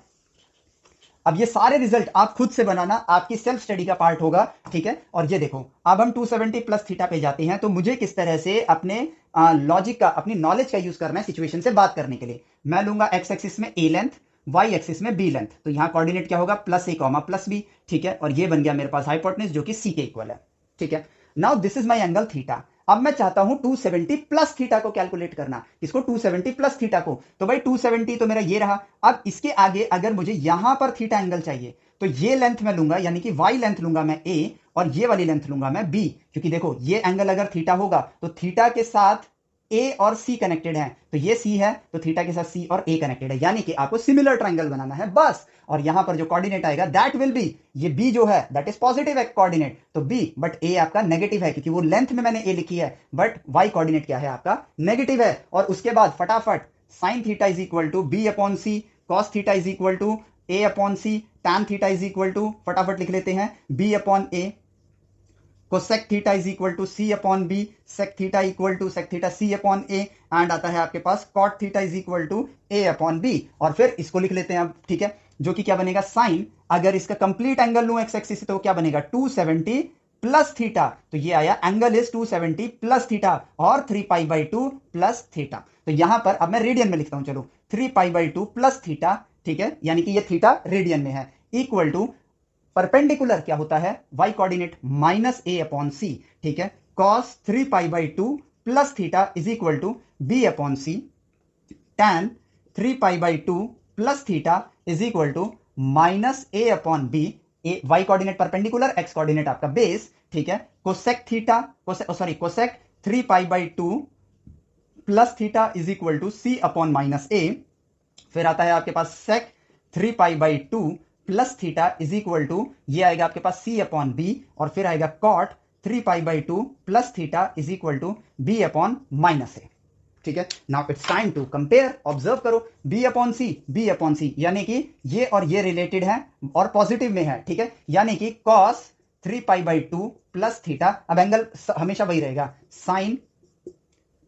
अब ये सारे रिजल्ट आप खुद से बनाना, आपकी सेल्फ स्टडी का पार्ट होगा, ठीक है। और ये देखो अब हम 270 प्लस थीटा पे जाते हैं, तो मुझे किस तरह से अपने लॉजिक का, अपनी नॉलेज का यूज करना है सिचुएशन से बात करने के लिए। मैं लूंगा एक्स एक्सिस में ए लेंथ, वाई एक्सिस में बी लेंथ, तो यहां कोऑर्डिनेट क्या होगा, प्लस ए कॉमा प्लस बी, ठीक है। और ये बन गया मेरे पास हाइपोटेन्यूज जो कि सी के इक्वल है, ठीक है। Now this is my angle theta. अब मैं चाहता हूं 270 प्लस थीटा को कैलकुलेट करना, किसको, 270 प्लस थीटा को, तो भाई 270 तो मेरा ये रहा। अब इसके आगे अगर मुझे यहां पर थीटा एंगल चाहिए, तो ये लेंथ मैं लूंगा, यानी कि वाई लेंथ लूंगा मैं ए, और ये वाली लेंथ लूंगा मैं बी, क्योंकि देखो ये एंगल अगर थीटा होगा तो थीटा के साथ ए और सी कनेक्टेड है, तो ये सी है तो थीटा के साथ सी और ए कनेक्टेड है, यानी कि आपको सिमिलर ट्रायंगल बनाना है बस। और यहां पर जो कोऑर्डिनेट आएगा दैट विल बी, ये बी जो है दैट इज पॉजिटिव है कोऑर्डिनेट, तो बी, बट ए आपका नेगेटिव है, क्योंकि वो लेंथ में मैंने ए लिखी है, बट वाई कोऑर्डिनेट क्या है आपका, नेगेटिव है। और उसके बाद फटाफट sine theta is equal to B upon C, cos theta is equal to A upon C, tan theta is equal to, फटाफट लिख लेते हैं, B upon A, cosec theta is equal to C upon B, sec theta equal to sec theta C upon A, and आता है आपके पास cot theta is equal to A upon B. और फिर इसको लिख लेते हैं अब, ठीक है, जो कि क्या बनेगा, साइन, अगर इसका कंप्लीट एंगल लूं एक्स एक्सिस से तो क्या बनेगा, 270 प्लस थीटा, तो ये आया एंगल इज 270 प्लस थीटा, और 3π/2 प्लस थीटा। तो यहां पर अब मैं रेडियन में लिखता हूं, चलो 3π/2 प्लस थीटा, ठीक है, यानी कि ये थीटा रेडियन में है, इक्वल टू परपेंडिकुलर क्या होता है, Y coordinate minus A upon C, ठीक है, cos 3π/2 plus theta is equal to B upon C, tan 3π/2 plus theta is equal to minus A upon B, A Y coordinate perpendicular, X coordinate आपका base, ठीक है, cosec theta, cosec 3π/2 plus theta is equal to C upon minus A. फिर आता है आपके पास sec 3π/2 plus theta is equal to, ये आएगा आपके पास सी अपॉन बी, और फिर आएगा cot 3π/2 plus theta is equal to B upon minus A. ठीक है, now it's time to compare. Observe करो, बी अपॉन सी, यानी कि ये और ये रिलेटेड है और पॉजिटिव में है। ठीक है, यानी कि cos 3π/2 प्लस थीटा, अब एंगल हमेशा वही रहेगा, साइन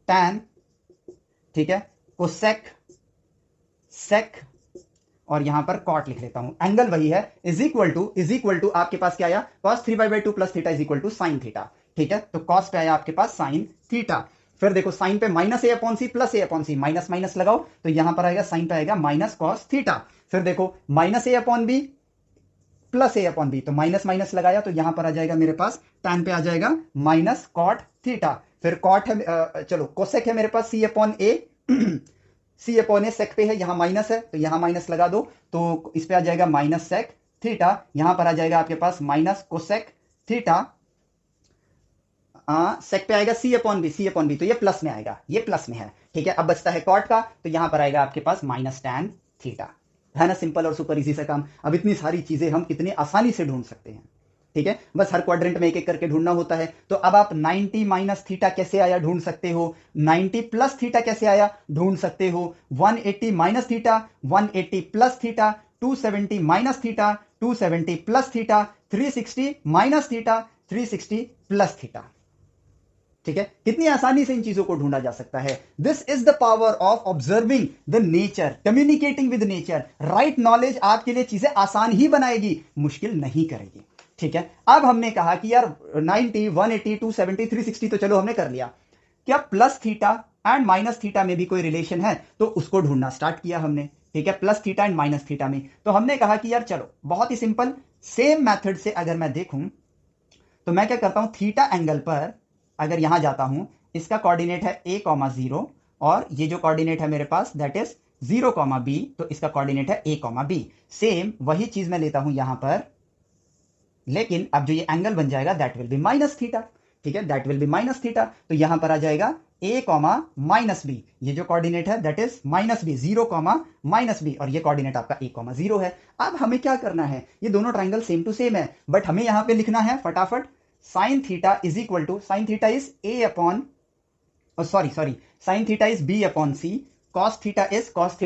tan, ठीक है, कोसेक सेक और यहां पर कॉट लिख लेता हूं, एंगल वही है, इज इक्वल टू आपके पास क्या आया, cos 3π/2 plus theta is equal to sine theta. ठीक है, तो cos पे आया आपके पास साइन थीटा। फिर देखो साइन पे minus A upon C plus A upon C, minus minus लगाओ तो यहां पर आएगा साइन पे आएगा माइनस कॉस थीटा। फिर देखो minus A upon B plus A upon B, तो माइनस माइनस लगाया तो यहां पर आ जाएगा मेरे पास tan पे आ जाएगा माइनस कॉट थीटा। फिर कॉट है, चलो कोसेक है मेरे पास सी अपॉन ए, सी अपॉन ए सेक पे है, यहां माइनस है तो यहां माइनस लगा दो तो इस पे आ जाएगा माइनस सेक थीटा। यहां पर आ जाएगा आपके पास माइनस कोसेक थीटा, सेक पे आएगा सी अपॉन बी, तो ये प्लस में आएगा, ये प्लस में है। ठीक है, अब बचता है कॉट का, तो यहां पर आएगा आपके पास माइनस tan थीटा। है ना, सिंपल और सुपर इजी सा काम। अब इतनी सारी चीजें हम कितनी आसानी से ढूंढ सकते हैं। ठीक है, बस हर क्वाड्रेंट में एक एक करके ढूंढना होता है। तो अब आप 90 माइनस थीटा कैसे आया ढूंढ सकते हो, 90 प्लस थीटा कैसे आया ढूंढ सकते हो, 180 minus theta, 180 plus theta, 270 minus theta, 270 plus theta, 360 minus theta, 360 plus theta. ठीक है, कितनी आसानी से इन चीजों को ढूंढा जा सकता है। This is the power of observing the nature, communicating with nature. Right knowledge आपके लिए चीजें आसान ही बनाएगी, मुश्किल नहीं करेगी। ठीक है, अब हमने कहा कि यार 90, 180, 270, 360 तो चलो हमने कर लिया, क्या plus theta and minus theta में भी कोई रिलेशन है, तो उसको ढूंढना स्टार्ट किया हमने। ठीक है, plus theta and minus theta में, तो हमने कहा कि यार चलो बहुत ही सिंपल, सेम मेथड से अगर मैं देखूं तो मैं क्या करता हूं, थीटा एंगल पर अगर यहां जाता हूं, इसका कोऑर्डिनेट है a,0 और ये जो कोऑर्डिनेट है मेरे पास दैट इज 0,b, तो इसका कोऑर्डिनेट है a,b। सेम वही चीज मैं लेता हूं यहां पर, लेकिन अब जो ये एंगल बन जाएगा that will B minus theta. ठीक है, that will B minus theta, तो यहां पर आ जाएगा a, माइनस बी, ये जो कोऑर्डिनेट है that is minus B, 0, minus B, और ये कोऑर्डिनेट आपका a,0 है। अब हमें क्या करना है, ये दोनों ट्राइंगल सेम टू सेम है, बट हमें यहां पे लिखना है फटाफट, sine theta is equal to, sine theta is a upon, sorry sine theta is b upon C, cos theta is cos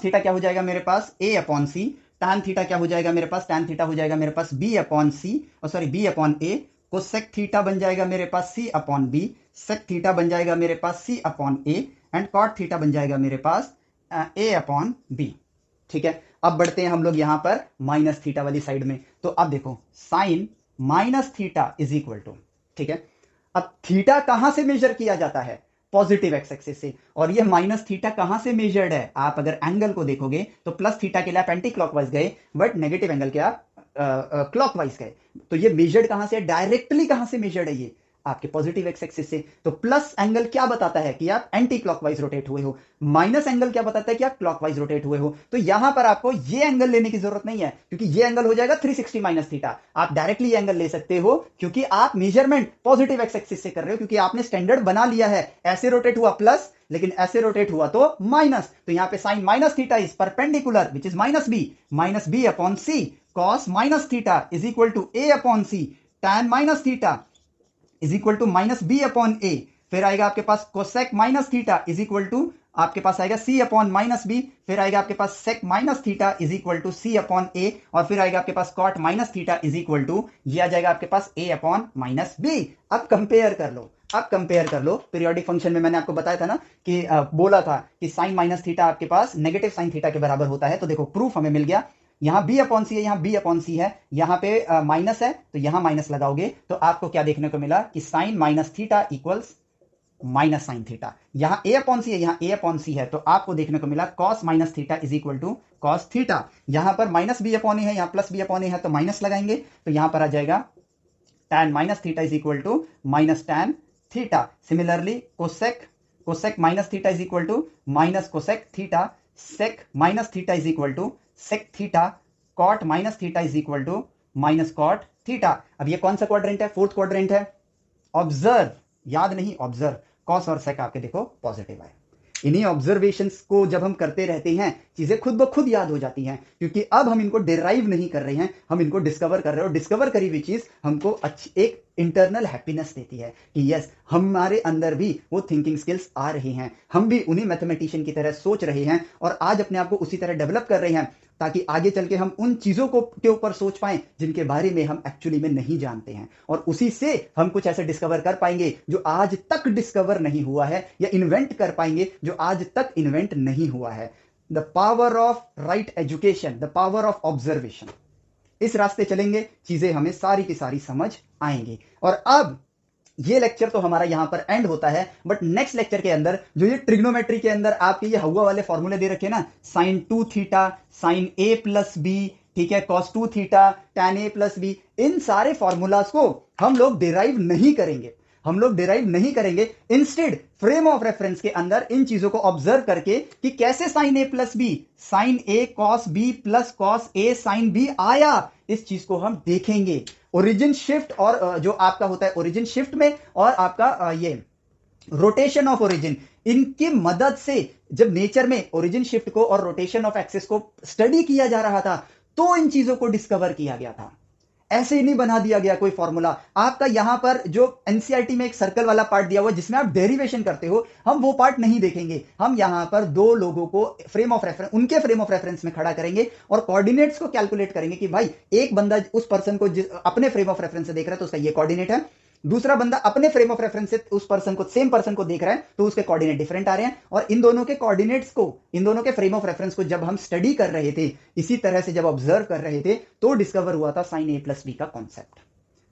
theta क्या हो जाएगा मेरे पास a upon C, tan theta क्या हो जाएगा मेरे पास, tan थीटा हो जाएगा मेरे पास b upon C, b upon a, cosec theta बन जाएगा मेरे पास c upon b, sec theta बन जाएगा मेरे पास c upon a, and cot theta बन जाएगा मेरे पास a अपॉन b। ठीक है, अब बढ़ते हैं हम लोग यहां पर माइनस थीटा वाली साइड में। तो अब देखो sine minus theta is equal to, ठीक है, अब थीटा कहां से मेजर किया जाता है, पॉजिटिव एक्स एक्सिस से, और ये माइनस थीटा कहां से मेजर्ड है, आप अगर एंगल को देखोगे तो प्लस थीटा के लिए आप एंटी क्लॉकवाइज गए, बट नेगेटिव एंगल के आप क्लॉकवाइज गए। तो ये मेजर्ड कहां से, डायरेक्टली कहां से मेजर्ड है, ये आपके पॉजिटिव एक्स एक्सिस से। तो प्लस एंगल क्या बताता है कि आप एंटी क्लॉकवाइज रोटेट हुए हो, माइनस एंगल क्या बताता है कि आप क्लॉकवाइज रोटेट हुए हो। तो यहां पर आपको ये एंगल लेने की जरूरत नहीं है, क्योंकि ये एंगल हो जाएगा 360 माइनस थीटा। आप डायरेक्टली एंगल ले सकते हो, क्योंकि आप मेजरमेंट पॉजिटिव एक्स एक्सिस से कर रहे हो, क्योंकि आपने स्टैंडर्ड बना लिया है, ऐसे रोटेट हुआ प्लस, लेकिन ऐसे रोटेट हुआ तो माइनस। तो यहां पे sine minus theta is perpendicular which is minus B upon C, cos minus theta is equal to A upon C, tan minus theta is equal to minus B upon A. फिर आएगा आपके पास cosec minus theta is equal to आपके पास आएगा C upon minus B. फिर आएगा आपके पास sec minus theta is equal to C upon A, और फिर आएगा आपके पास cot minus theta is equal to, ये आ जाएगा आपके पास ए अपॉन माइनस बी। अब कंपेयर कर लो, पीरियोडिक फंक्शन में मैंने आपको बताया था ना कि बोला था कि साइन माइनस थीटा आपके पास नेगेटिव साइन थीटा के बराबर होता है। तो देखो प्रूफ हमें मिल गया, यहां बी अपॉन सी है, यहां बी अपॉन सी है, यहां पे माइनस है, तो यहां माइनस लगाओगे तो आपको क्या देखने को मिला कि sine minus theta equals minus sine theta. यहां ए अपॉन सी है, यहां ए अपॉन सी है, तो आपको देखने को मिला cos minus theta is equal to cos theta. यहां पर माइनस बी अपॉन ए है, यहां प्लस बी अपॉन ए है, तो माइनस लगाएंगे तो यहां पर आ जाएगा tan minus theta is equal to minus tan theta. Similarly cosec minus theta is equal to minus cosec theta, sec minus theta is equal to sec theta, cot minus theta is equal to minus cot theta. अब ये कौन सा quadrant है, fourth quadrant है। Observe, याद नहीं, observe, cos और सेक आपके देखो पॉजिटिव आए। इन्हीं ऑब्जर्वेशंस को जब हम करते रहते हैं चीजें खुद ब खुद याद हो जाती हैं, क्योंकि अब हम इनको डिराइव नहीं कर रहे हैं, हम इनको डिस्कवर कर रहे हैं, और डिस्कवर करी हुई चीज हमको अच्छी एक इंटरनल हैप्पीनेस देती है कि यस, हमारे अंदर भी वो थिंकिंग स्किल्स आ रही हैं, हम भी उन्हीं मैथमेटिशियन की तरह सोच रहे हैं और आज अपने आप को उसी तरह डेवलप कर रहे हैं, ताकि आगे चल के हम उन चीजों को के ऊपर सोच पाएं जिनके बारे में हम एक्चुअली में नहीं जानते हैं, और उसी से हम कुछ ऐसे डिस्कवर कर पाएंगे जो आज तक डिस्कवर नहीं हुआ है, या इन्वेंट कर पाएंगे जो आज तक इन्वेंट नहीं हुआ है। The power of right education, the power of observation, इस रास्ते चलेंगे, चीजें हमें सारी की सारी समझ आएंगी। और अब ये लेक्चर तो हमारा यहां पर एंड होता है, बट नेक्स्ट लेक्चर के अंदर जो ये ट्रिग्नोमेट्री के अंदर आपके ये हवा वाले फॉर्मूले दे रखे ना, sign 2 theta, sign A plus B, ठीक है, cos 2 theta, tan A plus B, इन सारे फॉर्मूलाज को हम लोग डिराइव नहीं करेंगे, हम लोग डिराइव नहीं करेंगे। इंस्टेड फ्रेम ऑफ रेफरेंस के अंदर इन चीजों को ऑब्जर्व करके कि कैसे sign A plus B, sign A cos B plus cos A sine B आया, इस चीज को हम देखेंगे। ओरिजिन शिफ्ट, और जो आपका होता है ओरिजिन शिफ्ट में, और आपका ये रोटेशन ऑफ ओरिजिन, इनकी मदद से जब नेचर में ओरिजिन शिफ्ट को और रोटेशन ऑफ एक्सिस को स्टडी किया जा रहा था, तो इन चीजों को डिस्कवर किया गया था। ऐसे ही नहीं बना दिया गया कोई फॉर्मूला। आपका यहां पर जो एनसीईआरटी में एक सर्कल वाला पार्ट दिया हुआ है जिसमें आप डेरिवेशन करते हो, हम वो पार्ट नहीं देखेंगे। हम यहां पर दो लोगों को फ्रेम ऑफ रेफरेंस, उनके फ्रेम ऑफ रेफरेंस में खड़ा करेंगे और कोऑर्डिनेट्स को कैलकुलेट करेंगे कि भाई एक बंदा उस पर्सन को अपने फ्रेम ऑफ रेफरेंस से देख रहा है तो उसका ये कोऑर्डिनेट है, दूसरा बंदा अपने फ्रेम ऑफ रेफरेंस से उस पर्सन को, सेम पर्सन को देख रहा है तो उसके कोऑर्डिनेट डिफरेंट आ रहे हैं। और इन दोनों के कोऑर्डिनेट्स को, इन दोनों के फ्रेम ऑफ रेफरेंस को जब हम स्टडी कर रहे थे, इसी तरह से जब ऑब्जर्व कर रहे थे, तो डिस्कवर हुआ था साइन ए प्लस बी का concept,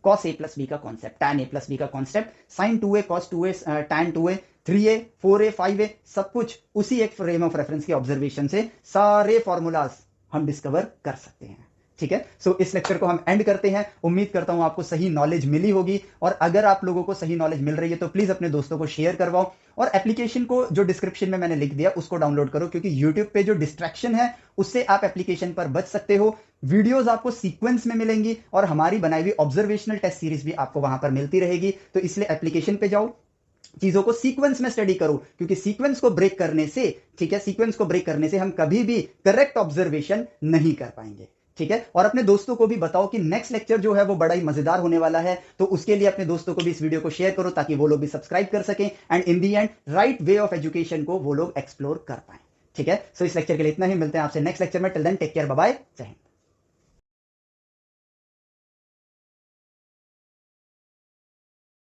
cos A plus B का concept, tan A plus B का concept, sine 2a cos 2a tan 2a 3a 4a 5a, सब कुछ उसी एक फ्रेम ऑफ रेफरेंस के ऑब्जर्वेशन से सारे फॉर्मूलाज हम डिस्कवर कर सकते हैं। ठीक है, सो इस लेक्चर को हम एंड करते हैं। उम्मीद करता हूं आपको सही नॉलेज मिली होगी, और अगर आप लोगों को सही नॉलेज मिल रही है तो प्लीज अपने दोस्तों को शेयर करवाओ, और एप्लीकेशन को जो डिस्क्रिप्शन में मैंने लिख दिया उसको डाउनलोड करो, क्योंकि यूट्यूब पे जो डिस्ट्रैक्शन है उससे आप एप्लीकेशन पर बच सकते हो। वीडियोस आपको सीक्वेंस में मिलेंगी, और हमारी बनाई हुई ऑब्जर्वेशनल टेस्ट सीरीज भी आपको वहां पर मिलती रहेगी। तो इसलिए एप्लीकेशन पे जाओ, चीजों को सीक्वेंस में स्टडी करो, क्योंकि सीक्वेंस को ब्रेक करने से, ठीक है, सीक्वेंस को ब्रेक करने से हम कभी भी करेक्ट ऑब्जर्वेशन नहीं कर पाएंगे। ठीक है, और अपने दोस्तों को भी बताओ कि नेक्स्ट लेक्चर जो है वो बड़ा ही मजेदार होने वाला है, तो उसके लिए अपने दोस्तों को भी इस वीडियो को शेयर करो ताकि वो लोग भी सब्सक्राइब कर सकें, and in the and right way of education को वो लोग एक्सप्लोर कर पाए। ठीक है, सो इस लेक्चर के लिए इतना ही, मिलते हैं आपसे नेक्स्ट लेक्चर में। Till then take care, bye bye, जय हिंद।